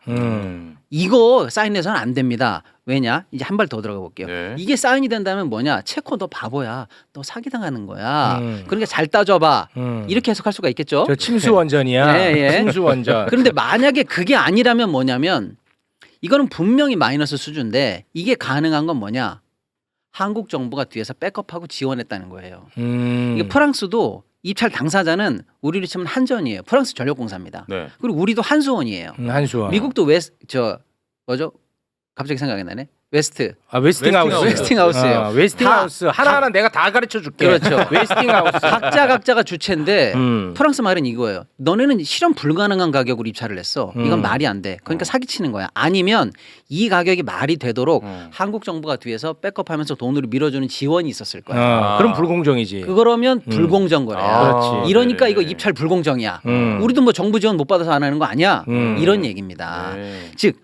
Speaker 3: 이거 사인해서는 안 됩니다. 왜냐? 이제 한 발 더 들어가 볼게요.
Speaker 2: 네.
Speaker 3: 이게 사인이 된다면 뭐냐? 체코 너 바보야. 너 사기당하는 거야. 그러니까 잘 따져봐. 이렇게 해석할 수가 있겠죠.
Speaker 1: 저 침수 원전이야.
Speaker 3: 예, 예.
Speaker 1: 침수 원전.
Speaker 3: 그런데 만약에 그게 아니라면 뭐냐면 이거는 분명히 마이너스 수준인데 이게 가능한 건 뭐냐? 한국 정부가 뒤에서 백업하고 지원했다는 거예요. 이게 프랑스도 입찰 당사자는 우리로 치면 한전이에요. 프랑스 전력공사입니다.
Speaker 2: 네.
Speaker 3: 그리고 우리도 한수원이에요.
Speaker 1: 한수원.
Speaker 3: 미국도 뭐죠? 갑자기 생각이 나네. 웨스트.
Speaker 1: 아, 웨스팅하우스.
Speaker 3: 웨스팅하우스예요.
Speaker 1: 웨스팅하우스. 하나하나 내가 다 가르쳐 줄게.
Speaker 3: 그렇죠.
Speaker 1: 웨스팅하우스.
Speaker 3: 각자가 주체인데
Speaker 1: 음.
Speaker 3: 프랑스 말은 이거예요. 너네는 실현 불가능한 가격으로 입찰을 했어. 이건 말이 안 돼. 그러니까 사기치는 거야. 아니면 이 가격이 말이 되도록 한국 정부가 뒤에서 백업하면서 돈으로 밀어주는 지원이 있었을 거야.
Speaker 1: 그럼 불공정이지.
Speaker 3: 그러면 불공정 거래야.
Speaker 1: 그렇지.
Speaker 3: 이러니까
Speaker 2: 네네.
Speaker 3: 이거 입찰 불공정이야.
Speaker 1: 음.
Speaker 3: 우리도 뭐 정부 지원 못 받아서 안 하는 거 아니야?
Speaker 1: 음.
Speaker 3: 이런 얘기입니다.
Speaker 2: 네.
Speaker 3: 즉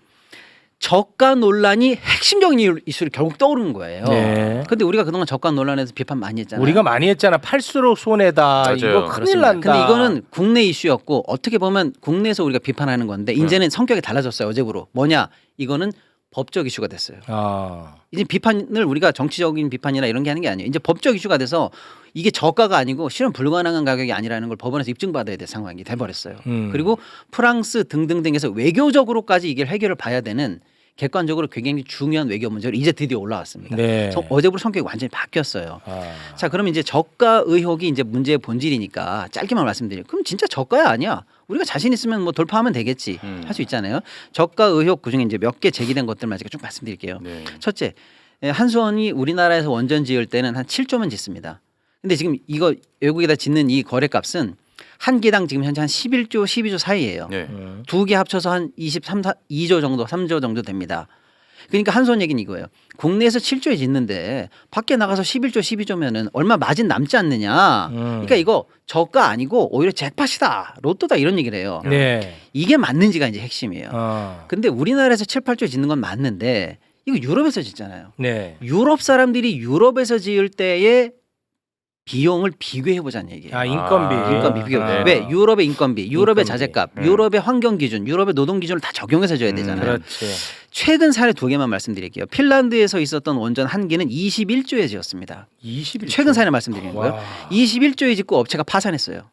Speaker 3: 저가 논란이 핵심적인 이슈로 결국 떠오르는 거예요.
Speaker 1: 네.
Speaker 3: 근데 우리가 그동안 저가 논란에서 비판 많이 했잖아요.
Speaker 1: 우리가 많이 했잖아. 팔수록 손해다.
Speaker 2: 맞아요.
Speaker 1: 이거 큰일
Speaker 3: 그렇습니다.
Speaker 1: 난다.
Speaker 3: 근데 이거는 국내 이슈였고 어떻게 보면 국내에서 우리가 비판하는 건데 이제는 성격이 달라졌어요. 어제부로. 뭐냐? 이거는 법적 이슈가 됐어요.
Speaker 1: 아.
Speaker 3: 이제 비판을 우리가 정치적인 비판이나 이런 게 하는 게 아니에요. 이제 법적 이슈가 돼서 이게 저가가 아니고 실현 불가능한 가격이 아니라는 걸 법원에서 입증받아야 될 상황이 돼버렸어요. 그리고 프랑스 등등등에서 외교적으로까지 이게 해결을 봐야 되는 객관적으로 굉장히 중요한 외교 문제로 이제 드디어 올라왔습니다.
Speaker 1: 네.
Speaker 3: 어제부터 성격이 완전히 바뀌었어요.
Speaker 1: 아.
Speaker 3: 자, 그럼 이제 저가 의혹이 이제 문제의 본질이니까 짧게만 말씀드려요. 그럼 진짜 저가야 아니야? 우리가 자신 있으면 뭐 돌파하면 되겠지 할 수 있잖아요. 저가 의혹 그중에 이제 몇 개 제기된 것들만 제가 쭉 말씀드릴게요.
Speaker 2: 네.
Speaker 3: 첫째, 한수원이 우리나라에서 원전 지을 때는 한 7조면 짓습니다. 근데 지금 이거 외국에다 짓는 이 거래값은 한 개당 지금 현재 한 11조, 12조 사이예요.
Speaker 2: 네.
Speaker 3: 두 개 합쳐서 한 2조 정도, 3조 정도 됩니다. 그러니까 한수원 얘기는 이거예요. 국내에서 7조에 짓는데 밖에 나가서 11조, 12조면은 얼마 마진 남지 않느냐. 그러니까 이거 저가 아니고 오히려 잭팟이다, 로또다 이런 얘기를 해요.
Speaker 1: 네.
Speaker 3: 이게 맞는지가 이제 핵심이에요.
Speaker 1: 아.
Speaker 3: 근데 우리나라에서 7, 8조 짓는 건 맞는데 이거 유럽에서 짓잖아요.
Speaker 1: 네.
Speaker 3: 유럽 사람들이 유럽에서 지을 때의 비용을 비교해 보자는 얘기예요.
Speaker 1: 아, 인건비.
Speaker 3: 인건비 비교.
Speaker 2: 네.
Speaker 3: 왜? 유럽의 인건비, 유럽의
Speaker 1: 인건비.
Speaker 3: 자재값, 유럽의 환경 기준, 유럽의 노동 기준을 다 적용해서 줘야 되잖아요.
Speaker 1: 그렇지.
Speaker 3: 최근 사례 두 개만 말씀드릴게요. 핀란드에서 있었던 원전 한 개는 21조에 지었습니다.
Speaker 1: 21조.
Speaker 3: 최근 사례 말씀드리는 거예요.
Speaker 1: 와.
Speaker 3: 21조에 짓고 업체가 파산했어요.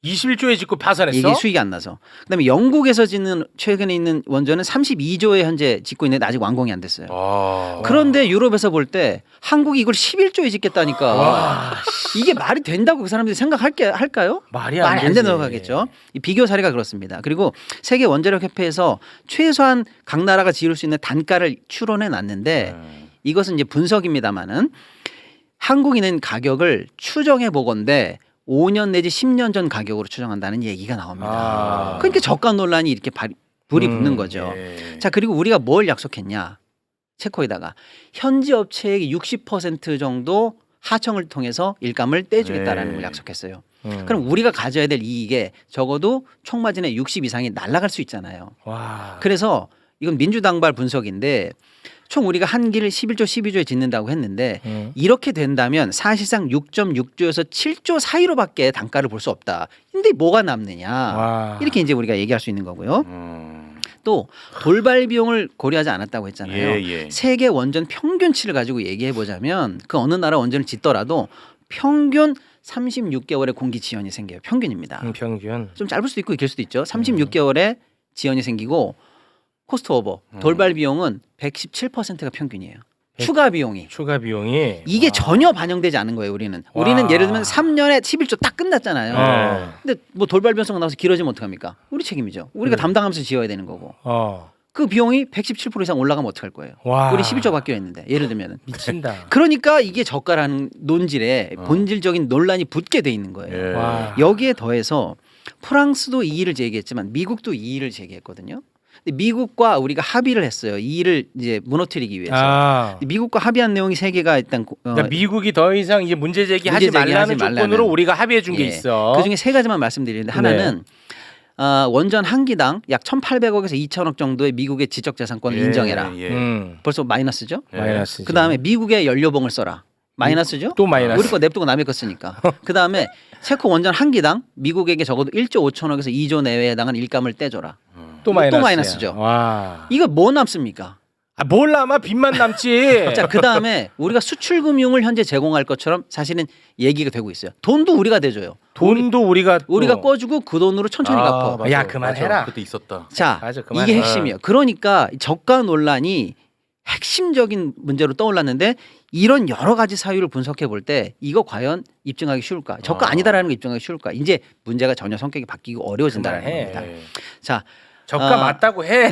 Speaker 1: 21조에 짓고 파산했어?
Speaker 3: 이게 수익이 안 나서. 그다음에 영국에서 짓는 최근에 있는 원전은 32조에 현재 짓고 있는데 아직 완공이 안 됐어요.
Speaker 2: 아.
Speaker 3: 그런데 유럽에서 볼 때 한국이 이걸 11조에 짓겠다니까 이게 말이 된다고 그 사람들이 할까요?
Speaker 1: 말이
Speaker 3: 말이 안
Speaker 1: 되지.
Speaker 3: 된다고 하겠죠. 이 비교 사례가 그렇습니다. 그리고 세계 원자력 협회에서 최소한 각 나라가 지을 수 있는 단가를 추론해 놨는데 이것은 이제 분석입니다만은 한국인은 가격을 추정해 보건데 5년 내지 10년 전 가격으로 추정한다는 얘기가 나옵니다.
Speaker 1: 아.
Speaker 3: 그러니까 저가 논란이 이렇게 불이 붙는 거죠.
Speaker 2: 예.
Speaker 3: 자, 그리고 우리가 뭘 약속했냐? 체코에다가 현지 업체의 60% 정도 하청을 통해서 일감을 떼주겠다라는
Speaker 2: 네.
Speaker 3: 걸 약속했어요. 그럼 우리가 가져야 될 이익에 적어도 총마진의 60 이상이 날아갈 수 있잖아요.
Speaker 1: 와.
Speaker 3: 그래서 이건 민주당발 분석인데 총 우리가 한 기를 11조, 12조에 짓는다고 했는데 이렇게 된다면 사실상 6.6조에서 7조 사이로밖에 단가를 볼 수 없다. 근데 뭐가 남느냐?
Speaker 1: 와.
Speaker 3: 이렇게 이제 우리가 얘기할 수 있는 거고요. 또 돌발 비용을 고려하지 않았다고 했잖아요.
Speaker 2: 예.
Speaker 3: 세계 원전 평균치를 가지고 얘기해 보자면 그 어느 나라 원전을 짓더라도 평균 36개월의 공기 지연이 생겨요. 평균입니다.
Speaker 1: 평균.
Speaker 3: 좀 짧을 수도 있고 길 수도 있죠. 36개월에 지연이 생기고 코스트 오버. 돌발 비용은 117%가 평균이에요. 추가 비용이.
Speaker 1: 추가 비용이
Speaker 3: 이게 전혀 반영되지 않은 거예요, 우리는. 우리는 예를 들면 3년에 11조 딱 끝났잖아요. 근데 뭐 돌발 변수가 나와서 길어지면 어떡합니까? 우리 책임이죠. 우리가 담당하면서 지어야 되는 거고. 그 비용이 117% 이상 올라가면 어떡할 거예요?
Speaker 1: 와.
Speaker 3: 우리 11조 받기로 했는데 예를 들면은.
Speaker 1: 미친다.
Speaker 3: 그러니까 이게 저가라는 논질에 본질적인 논란이 붙게 돼 있는 거예요.
Speaker 2: 예.
Speaker 1: 와.
Speaker 3: 여기에 더해서 프랑스도 이의를 제기했지만 미국도 이의를 제기했거든요. 근데 미국과 우리가 합의를 했어요. 이의를 이제 무너뜨리기 위해서. 근데 미국과 합의한 내용이 세 개가 일단
Speaker 1: 그러니까 미국이 더 이상 이제 문제 제기하지
Speaker 3: 문제 제기하지
Speaker 1: 말라는
Speaker 3: 말라는.
Speaker 1: 조건으로 우리가 합의해 준 게
Speaker 3: 예.
Speaker 1: 있어.
Speaker 3: 그중에 세 가지만 말씀드리는데 하나는 원전 한 기당 약 1,800억에서 2,000억 정도의 미국의 지적재산권을 인정해라.
Speaker 2: 예.
Speaker 3: 벌써 마이너스죠?
Speaker 1: 마이너스.
Speaker 3: 그다음에 미국의 연료봉을 써라. 마이너스죠?
Speaker 1: 또 마이너스.
Speaker 3: 우리 거 냅두고 남의 거 쓰니까. 그다음에 체코 원전 한 기당 미국에게 적어도 1조 5천억에서 2조 내외에 해당하는 일감을 떼줘라.
Speaker 1: 또
Speaker 3: 또
Speaker 1: 마이너스야.
Speaker 3: 마이너스죠.
Speaker 1: 와.
Speaker 3: 이거 뭐 남습니까?
Speaker 1: 뭘 남아 빚만 남지.
Speaker 3: 자, 그다음에 우리가 수출 금융을 현재 제공할 것처럼 사실은 얘기가 되고 있어요. 돈도 우리가 대줘요.
Speaker 1: 돈도 우리가
Speaker 3: 꿔주고 그 돈으로 천천히 갚어.
Speaker 2: 맞아,
Speaker 1: 야, 그만해라.
Speaker 2: 맞아. 그때 있었다.
Speaker 3: 자,
Speaker 1: 맞아, 그만해.
Speaker 3: 이게 핵심이에요. 그러니까 저가 논란이 핵심적인 문제로 떠올랐는데 이런 여러 가지 사유를 분석해 볼 때 이거 과연 입증하기 쉬울까? 저가 아니다라는 거 입증하기 쉬울까? 이제 문제가 전혀 성격이 바뀌고 어려워진다는
Speaker 1: 그만해.
Speaker 3: 겁니다.
Speaker 2: 예.
Speaker 3: 자,
Speaker 1: 저가 맞다고 해.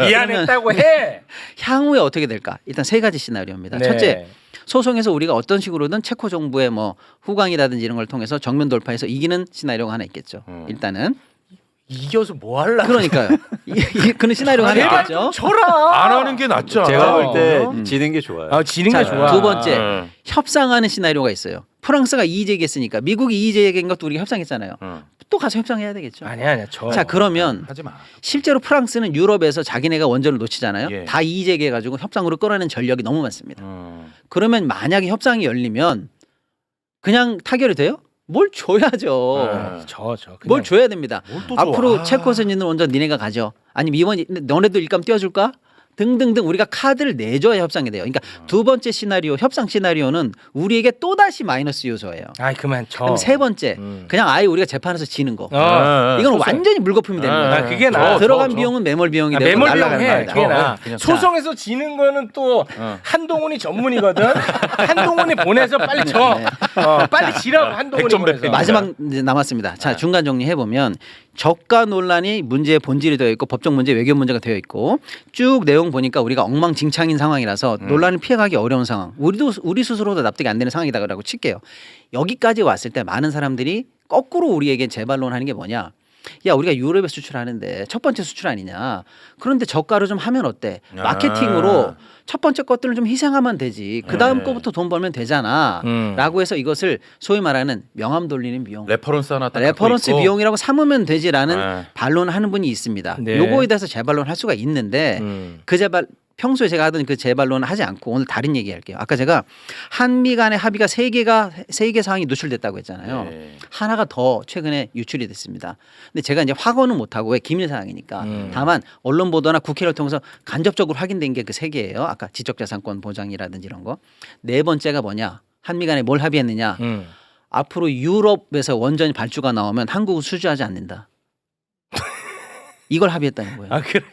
Speaker 1: 미안했다고 해.
Speaker 3: 향후에 어떻게 될까? 일단 세 가지 시나리오입니다.
Speaker 1: 네.
Speaker 3: 첫째, 소송에서 우리가 어떤 식으로든 체코 정부의 뭐 후광이라든지 이런 걸 통해서 정면 돌파해서 이기는 시나리오가 하나 있겠죠. 일단은
Speaker 1: 이겨서 뭐 할라?
Speaker 3: 그러니까요. 그런 시나리오가 하나
Speaker 1: 제발
Speaker 3: 있겠죠.
Speaker 1: 좀 쳐라.
Speaker 2: 안 하는 게 낫지 않아?
Speaker 4: 제가 볼 때
Speaker 3: 음.
Speaker 4: 지는 게 좋아요.
Speaker 1: 지는
Speaker 3: 자,
Speaker 1: 게 좋아.
Speaker 3: 두 번째,
Speaker 2: 음.
Speaker 3: 협상하는 시나리오가 있어요. 프랑스가 이의 제기했으니까 미국이 이의 제기한 것도 우리가 협상했잖아요. 또 가서 협상해야 되겠죠.
Speaker 1: 아니야.
Speaker 3: 자, 그러면
Speaker 2: 하지 마.
Speaker 3: 실제로 프랑스는 유럽에서 자기네가 원전을 놓치잖아요.
Speaker 2: 예.
Speaker 3: 다 이의 제기해가지고 협상으로 끌어내는 전력이 너무 많습니다. 그러면 만약에 협상이 열리면 그냥 타결이 돼요? 뭘 줘야죠.
Speaker 1: 저.
Speaker 3: 뭘 줘야 됩니다.
Speaker 2: 뭘또 줘?
Speaker 3: 앞으로 체코에서 있는 원전 니네가 가져. 아니면 이번 너네도 일감 띄워줄까? 등등등 우리가 카드를 내줘야 협상이 돼요. 그러니까 두 번째 시나리오 협상 시나리오는 우리에게 또다시 마이너스 요소예요.
Speaker 1: 그만 쳐.
Speaker 3: 그럼 세 번째 그냥 아예 우리가 재판에서 지는 거. 이건
Speaker 1: 소송.
Speaker 3: 완전히 물거품이 되는 거예요.
Speaker 1: 그게 나.
Speaker 3: 들어간 비용은 매몰 비용이 되고
Speaker 1: 매몰 비용
Speaker 3: 날아가는
Speaker 1: 해.
Speaker 3: 겁니다.
Speaker 1: 그게 나.
Speaker 2: 그냥
Speaker 1: 소송에서 지는 거는 또 한동훈이 전문이거든. 한동훈이 보내서 빨리 져. 빨리 지라고 한동훈이
Speaker 2: 백전백
Speaker 1: 보내서.
Speaker 3: 마지막 이제 남았습니다. 자, 중간 정리해 보면 저가 논란이 문제의 본질이 되어 있고 법적 문제, 외교 문제가 되어 있고 쭉 내용 보니까 우리가 엉망진창인 상황이라서 논란을 피해가기 어려운 상황. 우리 스스로도 납득이 안 되는 상황이다라고 칠게요. 여기까지 왔을 때 많은 사람들이 거꾸로 우리에게 재반론하는 게 뭐냐? 야, 우리가 유럽에 수출하는데 첫 번째 수출 아니냐? 그런데 저가로 좀 하면 어때? 마케팅으로 첫 번째 것들을 좀 희생하면 되지. 그 다음 거부터 돈 벌면 되잖아. 라고 해서 이것을 소위 말하는 명함 돌리는 비용.
Speaker 2: 레퍼런스 하나 딱
Speaker 3: 레퍼런스
Speaker 2: 갖고 있고.
Speaker 3: 비용이라고 삼으면 되지라는
Speaker 2: 네.
Speaker 3: 반론을 하는 분이 있습니다.
Speaker 1: 네.
Speaker 3: 요거에 대해서 재반론할 수가 있는데 그 재반 평소에 제가 하던 그 재반론은 하지 않고 오늘 다른 얘기할게요. 아까 제가 한미 간의 합의가 세 개 사항이 노출됐다고 했잖아요.
Speaker 2: 네.
Speaker 3: 하나가 더 최근에 유출이 됐습니다. 근데 제가 이제 확언은 못하고 왜 기밀 사항이니까 다만 언론 보도나 국회를 통해서 간접적으로 확인된 게 그 세 개예요. 아까 지적재산권 보장이라든지 이런 거. 네 번째가 뭐냐? 한미 간에 뭘 합의했느냐? 앞으로 유럽에서 원전이 발주가 나오면 한국은 수주하지 않는다. 이걸 합의했다는 거예요.
Speaker 1: 그래.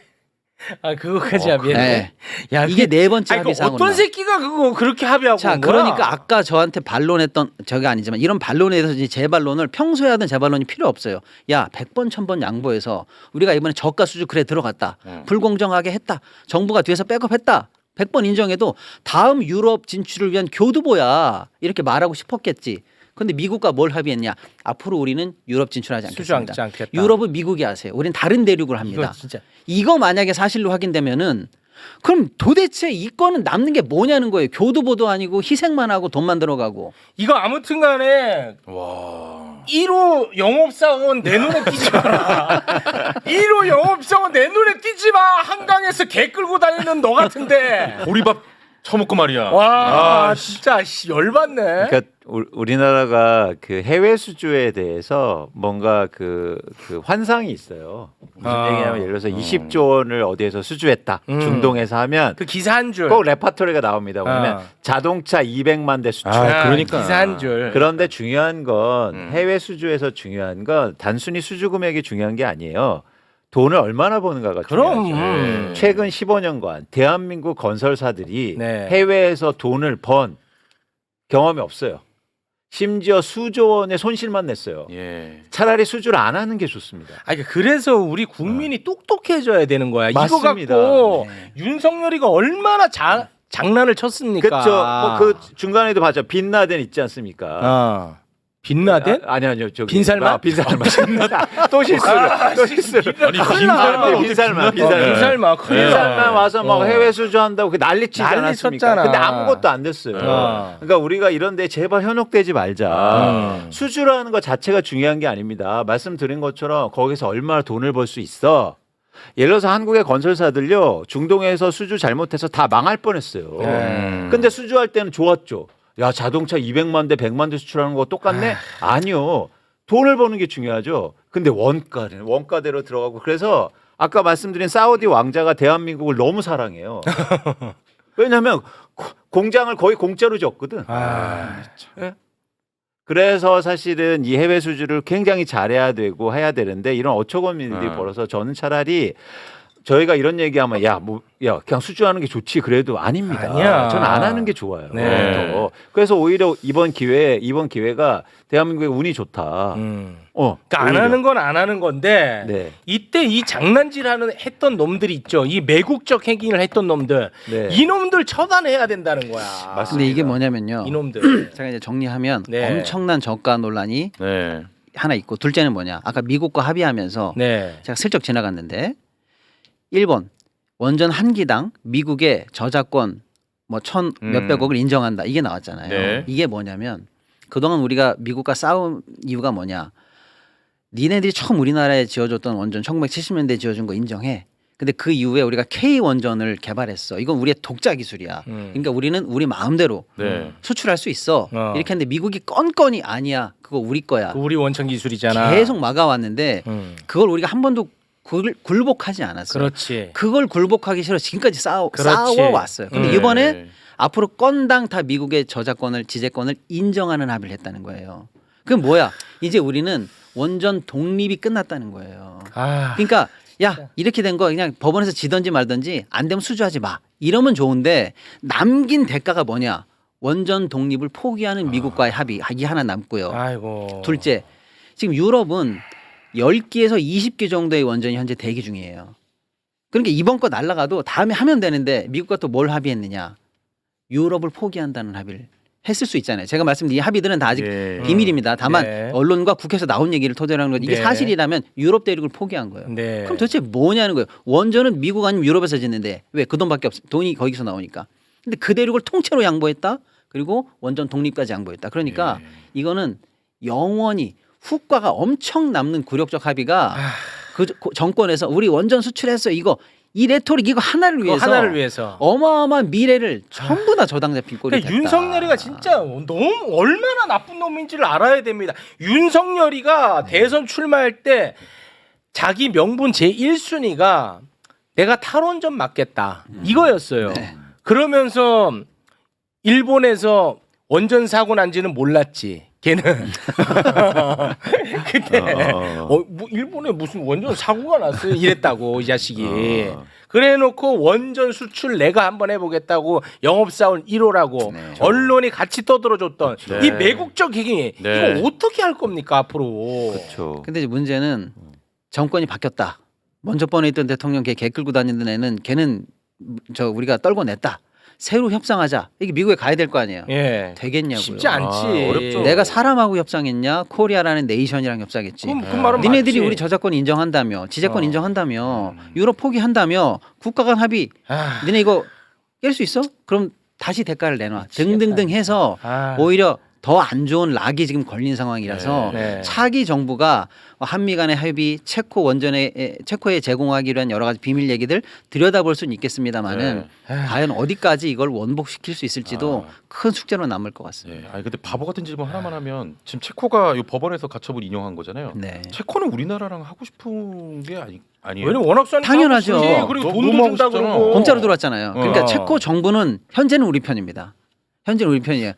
Speaker 1: 그거까지 합의했네.
Speaker 3: 네.
Speaker 1: 야,
Speaker 3: 이게 네 번째
Speaker 1: 아니,
Speaker 3: 합의 사항으로.
Speaker 1: 어떤 새끼가 그거 그렇게 합의하고
Speaker 3: 자,
Speaker 1: 온 거야?
Speaker 3: 그러니까 아까 저한테 반론했던 저게 아니지만 이런 반론에 대해서 이제 제 반론을 평소에 하던 제 반론이 필요 없어요. 야, 100번 1000번 양보해서 우리가 이번에 저가 수주 그래 들어갔다. 불공정하게 했다. 정부가 뒤에서 백업했다. 100번 인정해도 다음 유럽 진출을 위한 교두보야. 이렇게 말하고 싶었겠지. 근데 미국과 뭘 합의했냐? 앞으로 우리는 유럽 진출하지 않겠습니다.
Speaker 1: 수주하지 않겠다.
Speaker 3: 유럽은 미국이 하세요. 우리는 다른 대륙을 합니다.
Speaker 1: 이거 진짜.
Speaker 3: 이거 만약에 사실로 확인되면은 그럼 도대체 이 건은 남는 게 뭐냐는 거예요. 교두보도 아니고 희생만 하고 돈만 들어가고.
Speaker 1: 이거 아무튼간에
Speaker 2: 와.
Speaker 1: 1호 영업사원 내 눈에 띄지 마라. 1호 영업사원 내 눈에 띄지 마. 한강에서 개 끌고 다니는 너 같은데.
Speaker 2: 보리밥 처먹고 말이야.
Speaker 1: 와, 진짜 열받네.
Speaker 4: 그러니까 우리나라가 그 해외 수주에 대해서 뭔가 그 환상이 있어요. 무슨 얘기냐면 예를 들어서 20조 원을 어디에서 수주했다. 중동에서 하면
Speaker 1: 그 기사 한 줄.
Speaker 4: 꼭 레파토리가 나옵니다. 그러면 자동차 200만 대 수출.
Speaker 2: 그러니까.
Speaker 1: 기사 한 줄.
Speaker 4: 그런데 중요한 건 해외 수주에서 중요한 건 단순히 수주 금액이 중요한 게 아니에요. 돈을 얼마나 버는가가
Speaker 1: 그럼.
Speaker 4: 중요하죠. 최근 15년간 대한민국 건설사들이
Speaker 1: 네.
Speaker 4: 해외에서 돈을 번 경험이 없어요. 심지어 수조 원의 손실만 냈어요.
Speaker 2: 예.
Speaker 4: 차라리 수주를 안 하는 게 좋습니다.
Speaker 1: 아니 그래서 우리 국민이 똑똑해져야 되는 거야.
Speaker 4: 맞습니다.
Speaker 1: 이거 갖고
Speaker 3: 네.
Speaker 1: 윤석열이가 얼마나 장난을 쳤습니까?
Speaker 4: 그렇죠. 그 중간에도 봤죠. 빈라덴 있지 않습니까?
Speaker 1: 어. 빈라덴?
Speaker 4: 아니요. 저기
Speaker 1: 빈살만?
Speaker 4: 빈살만. 또 실수를. 또 실수를.
Speaker 2: 아니 빈살만
Speaker 4: 빈살만.
Speaker 1: 빈살만. 큰일 나.
Speaker 4: 빈살만 와서 막
Speaker 1: 어.
Speaker 4: 해외 수주한다고 그 난리치지
Speaker 1: 난리
Speaker 4: 않았습니까?
Speaker 1: 쳤잖아.
Speaker 4: 근데 아무것도 안 됐어요.
Speaker 1: 어.
Speaker 4: 그러니까 우리가 이런데 제발 현혹되지 말자. 수주라는 것 자체가 중요한 게 아닙니다. 말씀드린 것처럼 거기서 얼마나 돈을 벌 수 있어. 예를 들어서 한국의 건설사들요 중동에서 수주 잘못해서 다 망할 뻔했어요. 근데 수주할 때는 좋았죠. 야 자동차 200만 대 100만 대 수출하는 거 똑같네? 아니요. 돈을 버는 게 중요하죠. 근데 원가대로 들어가고 그래서 아까 말씀드린 사우디 왕자가 대한민국을 너무 사랑해요. 왜냐하면 공장을 거의 공짜로 줬거든. 예? 그래서 사실은 이 해외 수주를 굉장히 잘해야 되고 해야 되는데 이런 어처구니 일이 벌어서 저는 차라리 저희가 이런 얘기하면 야 그냥 수주하는 게 좋지 그래도 아닙니다.
Speaker 1: 아니야.
Speaker 4: 저는 안 하는 게 좋아요.
Speaker 1: 네.
Speaker 4: 더. 그래서 오히려 이번 기회가 대한민국의 운이 좋다.
Speaker 1: 그러니까 안 하는 건 안 하는 건데
Speaker 4: 네.
Speaker 1: 이때 이 장난질하는 했던 놈들이 있죠. 이 매국적 행위를 했던 놈들.
Speaker 4: 네.
Speaker 1: 이놈들 처단해야 된다는 거야.
Speaker 4: 맞습니다.
Speaker 3: 근데 이게 뭐냐면요.
Speaker 1: 이놈들.
Speaker 3: 제가 이제 정리하면
Speaker 1: 네.
Speaker 3: 엄청난 저가 논란이
Speaker 2: 네.
Speaker 3: 하나 있고 둘째는 뭐냐? 아까 미국과 합의하면서
Speaker 1: 네.
Speaker 3: 제가 슬쩍 지나갔는데 1번 원전 한 기당 미국의 저작권 뭐 천 몇백억을 인정한다 이게 나왔잖아요.
Speaker 2: 네.
Speaker 3: 이게 뭐냐면 그동안 우리가 미국과 싸운 이유가 뭐냐? 니네들이 처음 우리나라에 지어줬던 원전 1970년대에 지어준 거 인정해. 근데 그 이후에 우리가 K 원전을 개발했어. 이건 우리의 독자 기술이야. 그러니까 우리는 우리 마음대로
Speaker 2: 네.
Speaker 3: 수출할 수 있어. 이렇게 했는데 미국이 건건이 아니야. 그거 우리 거야.
Speaker 1: 그 우리 원천 기술이잖아.
Speaker 3: 계속 막아왔는데 그걸 우리가 한 번도 굴복하지 않았어요.
Speaker 1: 그렇지.
Speaker 3: 그걸 굴복하기 싫어 지금까지
Speaker 1: 그렇지.
Speaker 3: 싸워왔어요. 근데 이번에
Speaker 2: 네.
Speaker 3: 앞으로 건당 다 미국의 저작권을 지재권을 인정하는 합의를 했다는 거예요. 그럼 뭐야? 이제 우리는 원전 독립이 끝났다는 거예요.
Speaker 1: 아.
Speaker 3: 그러니까 야 이렇게 된 거 그냥 법원에서 지든지 말든지 안 되면 수주하지 마. 이러면 좋은데 남긴 대가가 뭐냐? 원전 독립을 포기하는 미국과의 합의 이 하나 남고요.
Speaker 1: 아이고.
Speaker 3: 둘째, 지금 유럽은 10기에서 20기 정도의 원전이 현재 대기 중이에요. 그러니까 이번 거 날라가도 다음에 하면 되는데 미국과 또 뭘 합의했느냐? 유럽을 포기한다는 합의를 했을 수 있잖아요. 제가 말씀드린 이 합의들은 다 아직
Speaker 2: 예.
Speaker 3: 비밀입니다. 다만
Speaker 1: 네.
Speaker 3: 언론과 국회에서 나온 얘기를 토대로 하는 거죠. 이게
Speaker 1: 네.
Speaker 3: 사실이라면 유럽 대륙을 포기한 거예요.
Speaker 1: 네.
Speaker 3: 그럼 도대체 뭐냐는 거예요. 원전은 미국 아니면 유럽에서 짓는데 왜 그 돈밖에 없어? 돈이 거기서 나오니까. 근데 그 대륙을 통째로 양보했다. 그리고 원전 독립까지 양보했다. 그러니까 이거는 영원히 후과가 엄청 남는 굴욕적 합의가 그 정권에서 우리 원전 수출했어 이거 이 레토릭 이거 하나를 위해서
Speaker 1: 하나를 위해서.
Speaker 3: 어마어마한 미래를 전부 다 저당 잡힌 꼴이
Speaker 1: 그러니까
Speaker 3: 됐다.
Speaker 1: 윤석열이가 진짜 너무 얼마나 나쁜 놈인지를 알아야 됩니다. 윤석열이가 대선 출마할 때 자기 명분 제1순위가 내가 탈원전 막겠다 이거였어요.
Speaker 3: 네.
Speaker 1: 그러면서 일본에서 원전 사고 난지는 몰랐지. 걔는 그때 뭐 일본에 무슨 원전 사고가 났어요 이랬다고 이 자식이. 그래놓고 원전 수출 내가 한번 해보겠다고 영업사원 1호라고
Speaker 3: 네.
Speaker 1: 언론이 같이 떠들어줬던
Speaker 2: 네.
Speaker 1: 이 매국적 행위
Speaker 2: 네.
Speaker 1: 이거 어떻게 할 겁니까 앞으로?
Speaker 4: 그렇죠.
Speaker 3: 근데 이제 문제는 정권이 바뀌었다. 먼저 번에 있던 대통령 걔 끌고 다니던 애는 걔는 저 우리가 떨고 냈다. 새로 협상하자. 이게 미국에 가야 될 거 아니에요.
Speaker 1: 예.
Speaker 3: 되겠냐고요.
Speaker 1: 쉽지 않지.
Speaker 2: 어렵죠.
Speaker 3: 내가 사람하고 협상했냐? 코리아라는 네이션이랑 협상했지.
Speaker 1: 그 말은
Speaker 3: 니네들이
Speaker 1: 맞지.
Speaker 3: 우리 저작권 인정한다며, 지재권 인정한다며, 유럽 포기한다며, 국가 간 합의,
Speaker 1: 아,
Speaker 3: 니네 이거 깰 수 있어? 그럼 다시 대가를 내놔. 등등등 해서
Speaker 1: 아.
Speaker 3: 오히려 더 안 좋은 락이 지금 걸린 상황이라서
Speaker 1: 네.
Speaker 3: 차기 정부가 한미 간의 합의, 체코에 제공하기로 한 여러 가지 비밀 얘기들 들여다볼 수는 있겠습니다만은 과연 어디까지 이걸 원복시킬 수 있을지도 큰 숙제로 남을 것 같습니다.
Speaker 2: 예. 아니 근데 바보 같은 질문 하나만 하면 지금 체코가 이 법원에서 가처분 인용한 거잖아요.
Speaker 3: 네.
Speaker 2: 체코는 우리나라랑 하고 싶은 게 아니에요.
Speaker 1: 왜냐면 워낙 싸니까
Speaker 3: 당연하죠.
Speaker 1: 하고 싶지. 그리고
Speaker 2: 너무
Speaker 1: 돈도
Speaker 2: 하고
Speaker 1: 준다
Speaker 2: 싶잖아.
Speaker 1: 그러고
Speaker 3: 공짜로 들어왔잖아요. 그러니까
Speaker 1: 어.
Speaker 3: 체코 정부는 현재는 우리 편입니다. 현재는 우리 편이에요.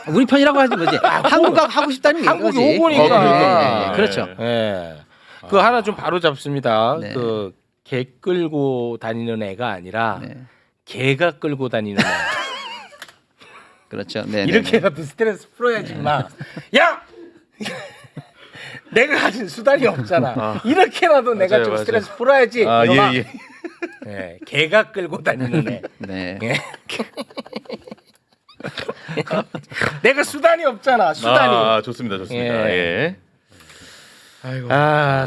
Speaker 3: 우리 편이라고 하지 뭐지? 한국과 하고 싶다는
Speaker 1: 한국이
Speaker 3: 얘기지.
Speaker 1: 오고니까.
Speaker 3: 그렇죠.
Speaker 1: 예. 그 하나 좀 바로 잡습니다.
Speaker 3: 네.
Speaker 1: 그 개 끌고 다니는 애가 아니라
Speaker 3: 네.
Speaker 1: 개가 끌고 다니는 애.
Speaker 3: 그렇죠. 네.
Speaker 1: 이렇게라도 스트레스 풀어야지 마. 야! 내가 가진 수단이 없잖아. 이렇게라도 내가 좀
Speaker 2: 맞아요.
Speaker 1: 스트레스 풀어야지.
Speaker 2: 아,
Speaker 1: 이놈아.
Speaker 2: 예.
Speaker 1: 네, 개가 끌고 다니는 애.
Speaker 3: 네.
Speaker 1: 예. 내가 수단이 없잖아. 수단이.
Speaker 2: 아, 좋습니다. 좋습니다.
Speaker 1: 예.
Speaker 2: 예. 아이고.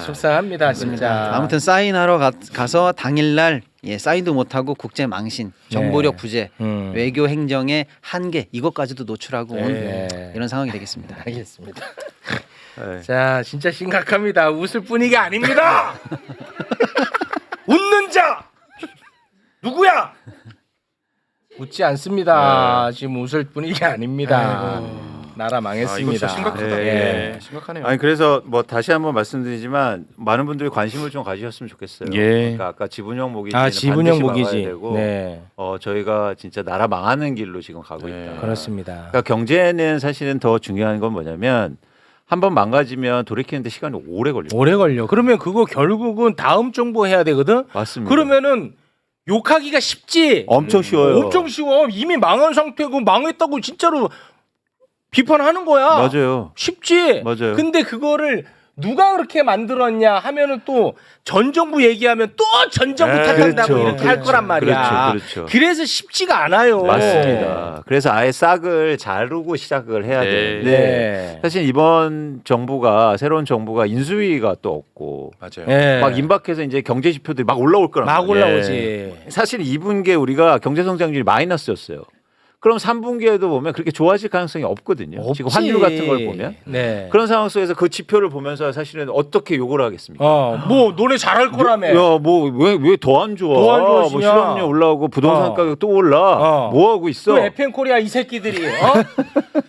Speaker 1: 속상합니다, 진짜.
Speaker 3: 아무튼 사인하러 가서 당일날 사인도 못하고 국제 망신, 정보력 부재, 외교 행정의 한계 이것까지도 노출하고 온
Speaker 1: 네.
Speaker 3: 이런 상황이 되겠습니다.
Speaker 1: 알겠습니다.
Speaker 4: 네.
Speaker 1: 자, 진짜 심각합니다. 웃을 분위기 아닙니다. 웃는 자 누구야? 웃지 않습니다. 지금 웃을 분위기 아닙니다. 나라
Speaker 2: 아,
Speaker 1: 망했습니다.
Speaker 2: 이거 진짜 심각하다.
Speaker 1: 예.
Speaker 2: 예. 심각하네요.
Speaker 4: 아니 그래서 뭐 다시 한번 말씀드리지만 많은 분들이 관심을 좀 가지셨으면 좋겠어요.
Speaker 2: 예.
Speaker 4: 그러니까 아까 지분형 모기지는
Speaker 1: 아, 지분형
Speaker 4: 반드시 막아야
Speaker 1: 모기지.
Speaker 4: 되고
Speaker 1: 네,
Speaker 4: 저희가 진짜 나라 망하는 길로 지금 가고
Speaker 2: 네.
Speaker 4: 있다.
Speaker 1: 그렇습니다.
Speaker 4: 그러니까 경제는 사실은 더 중요한 건 뭐냐면 한번 망가지면 돌이키는데 시간이 오래 걸려요.
Speaker 1: 오래 걸려. 그러면 그거 결국은 다음 정부 해야 되거든.
Speaker 4: 맞습니다.
Speaker 1: 그러면은 욕하기가 쉽지.
Speaker 4: 엄청 쉬워요.
Speaker 1: 엄청 쉬워. 이미 망한 상태고 망했다고 진짜로 비판하는 거야.
Speaker 4: 맞아요.
Speaker 1: 쉽지.
Speaker 4: 맞아요.
Speaker 1: 근데 그거를 누가 그렇게 만들었냐 하면은 또 전 정부 얘기하면 또 전 정부
Speaker 2: 네,
Speaker 1: 탓한다고
Speaker 4: 그렇죠.
Speaker 1: 이렇게 할 거란 말이야.
Speaker 4: 그렇죠.
Speaker 1: 그래서 쉽지가 않아요.
Speaker 4: 맞습니다. 그래서 아예 싹을 자르고 시작을 해야
Speaker 2: 네.
Speaker 4: 되는데
Speaker 1: 네.
Speaker 4: 사실 이번 정부가 새로운 정부가 인수위가 또 없고
Speaker 2: 맞아요.
Speaker 1: 네.
Speaker 4: 막 임박해서 이제 경제 지표들이 막 올라올 거란
Speaker 1: 막
Speaker 4: 말이에요.
Speaker 1: 올라오지.
Speaker 4: 사실 2분기에 우리가 경제 성장률이 마이너스였어요. 그럼 3분기에도 보면 그렇게 좋아질 가능성이 없거든요. 지금
Speaker 1: 없지.
Speaker 4: 환율 같은 걸 보면.
Speaker 1: 네.
Speaker 4: 그런 상황 속에서 그 지표를 보면서 사실은 어떻게 욕을 하겠습니까?
Speaker 1: 뭐 노래 잘할 거라며.
Speaker 4: 야, 뭐 왜 더 안 좋아?
Speaker 1: 더안
Speaker 4: 뭐
Speaker 1: 좋아지냐?
Speaker 4: 실업률 올라오고 부동산
Speaker 1: 어.
Speaker 4: 가격 또 올라.
Speaker 1: 어.
Speaker 4: 뭐 하고 있어?
Speaker 1: 그 에펜코리아 이 새끼들이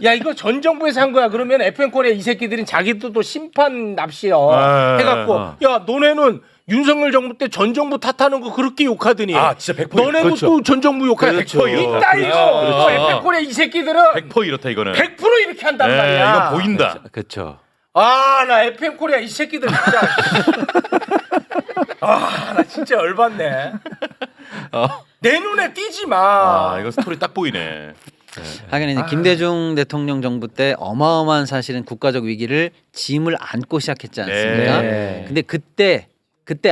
Speaker 1: 야 이거 전 정부에서 한 거야. 그러면 에펜코리아 이 새끼들은 자기도 또 심판 납시요 해갖고 야 너네는 윤석열 정부 때 전 정부 탓하는 거 그렇게 욕하더니
Speaker 2: 아, 진짜 100%
Speaker 1: 너네도
Speaker 2: 그렇죠.
Speaker 1: 또 전 정부 욕하는
Speaker 4: 그렇죠.
Speaker 1: 있다 이거
Speaker 2: 그렇죠.
Speaker 1: 에펜코리아 이 새끼들은
Speaker 2: 100% 이렇다 이거는.
Speaker 1: 100% 이렇게 한단
Speaker 2: 네,
Speaker 1: 말이야.
Speaker 2: 이거 보인다.
Speaker 4: 그렇죠.
Speaker 1: 아 나 에펜코리아 이 새끼들 진짜 아 나 진짜 열받네. 내 눈에 띄지 마.
Speaker 2: 아, 이거 스토리 딱 보이네.
Speaker 3: 하긴 이제 김대중 대통령 정부 때 어마어마한 사실은 국가적 위기를 짐을 안고 시작했지 않습니까?
Speaker 1: 네.
Speaker 3: 근데 그때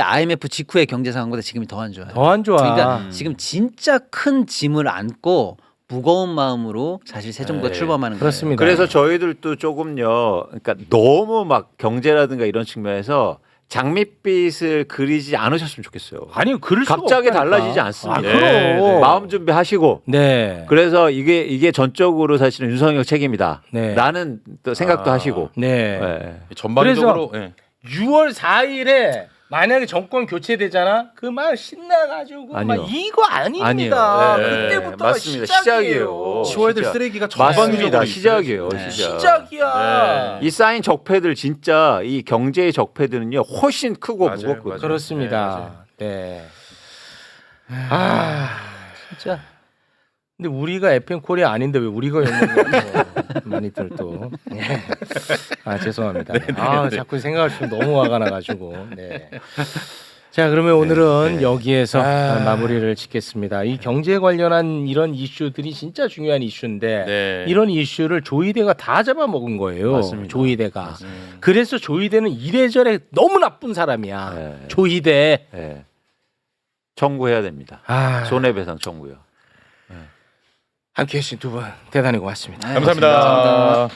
Speaker 3: IMF 직후의 경제 상황보다 지금이 더 안 좋아요.
Speaker 1: 더 안 좋아.
Speaker 3: 그러니까 지금 진짜 큰 짐을 안고 무거운 마음으로 사실 새 정부가
Speaker 4: 네.
Speaker 3: 출범하는
Speaker 1: 그렇습니다.
Speaker 4: 그래서 저희들도 조금요. 그러니까 너무 막 경제라든가 이런 측면에서 장밋빛을 그리지 않으셨으면 좋겠어요.
Speaker 1: 아니 그럴 수가
Speaker 4: 갑자기
Speaker 1: 없다니까.
Speaker 4: 달라지지 않습니다.
Speaker 1: 아,
Speaker 2: 네,
Speaker 1: 그럼.
Speaker 2: 네.
Speaker 4: 마음 준비하시고.
Speaker 1: 네.
Speaker 4: 그래서 이게 전적으로 사실은 윤석열 책임이다.
Speaker 1: 네.
Speaker 4: 라는 또 생각도
Speaker 2: 아.
Speaker 4: 하시고.
Speaker 1: 네.
Speaker 4: 네.
Speaker 2: 전반적으로 예.
Speaker 1: 6월 4일에 만약에 정권 교체되잖아. 그 막 신나가지고 막
Speaker 4: 아니요.
Speaker 1: 이거 아닙니다.
Speaker 2: 아니에요. 네,
Speaker 1: 그때부터
Speaker 4: 맞습니다.
Speaker 1: 시작이에요.
Speaker 4: 시작이에요.
Speaker 2: 치워야 될
Speaker 4: 진짜.
Speaker 2: 쓰레기가
Speaker 4: 맞습니다.
Speaker 2: 전반적으로
Speaker 4: 시작이에요.
Speaker 2: 있어요,
Speaker 3: 네.
Speaker 4: 진짜.
Speaker 1: 시작이야.
Speaker 2: 네.
Speaker 4: 이 쌓인 적폐들 진짜 이 경제의 적폐들은요 훨씬 크고
Speaker 2: 맞아요,
Speaker 4: 무겁거든요.
Speaker 2: 맞아요.
Speaker 1: 그렇습니다. 네. 아 진짜. 근데 우리가 에펜코리아 아닌데 왜 우리가 욕먹냐고 많이들 또. 예. 아 죄송합니다. 아 자꾸 생각할수록 너무 화가 나가지고. 네. 자 그러면 오늘은 여기에서 마무리를 짓겠습니다. 이 경제 관련한 이런 이슈들이 진짜 중요한 이슈인데
Speaker 2: 네.
Speaker 1: 이런 이슈를 조이대가 다 잡아먹은 거예요.
Speaker 4: 맞습니다.
Speaker 1: 조이대가. 그래서 조이대는 이래저래 너무 나쁜 사람이야.
Speaker 4: 네.
Speaker 1: 조이대.
Speaker 4: 네. 청구해야 됩니다.
Speaker 1: 아,
Speaker 4: 손해배상 청구요.
Speaker 1: 함께해 주신 두 분 대단히 고맙습니다.
Speaker 3: 네,
Speaker 2: 감사합니다.
Speaker 3: 감사합니다.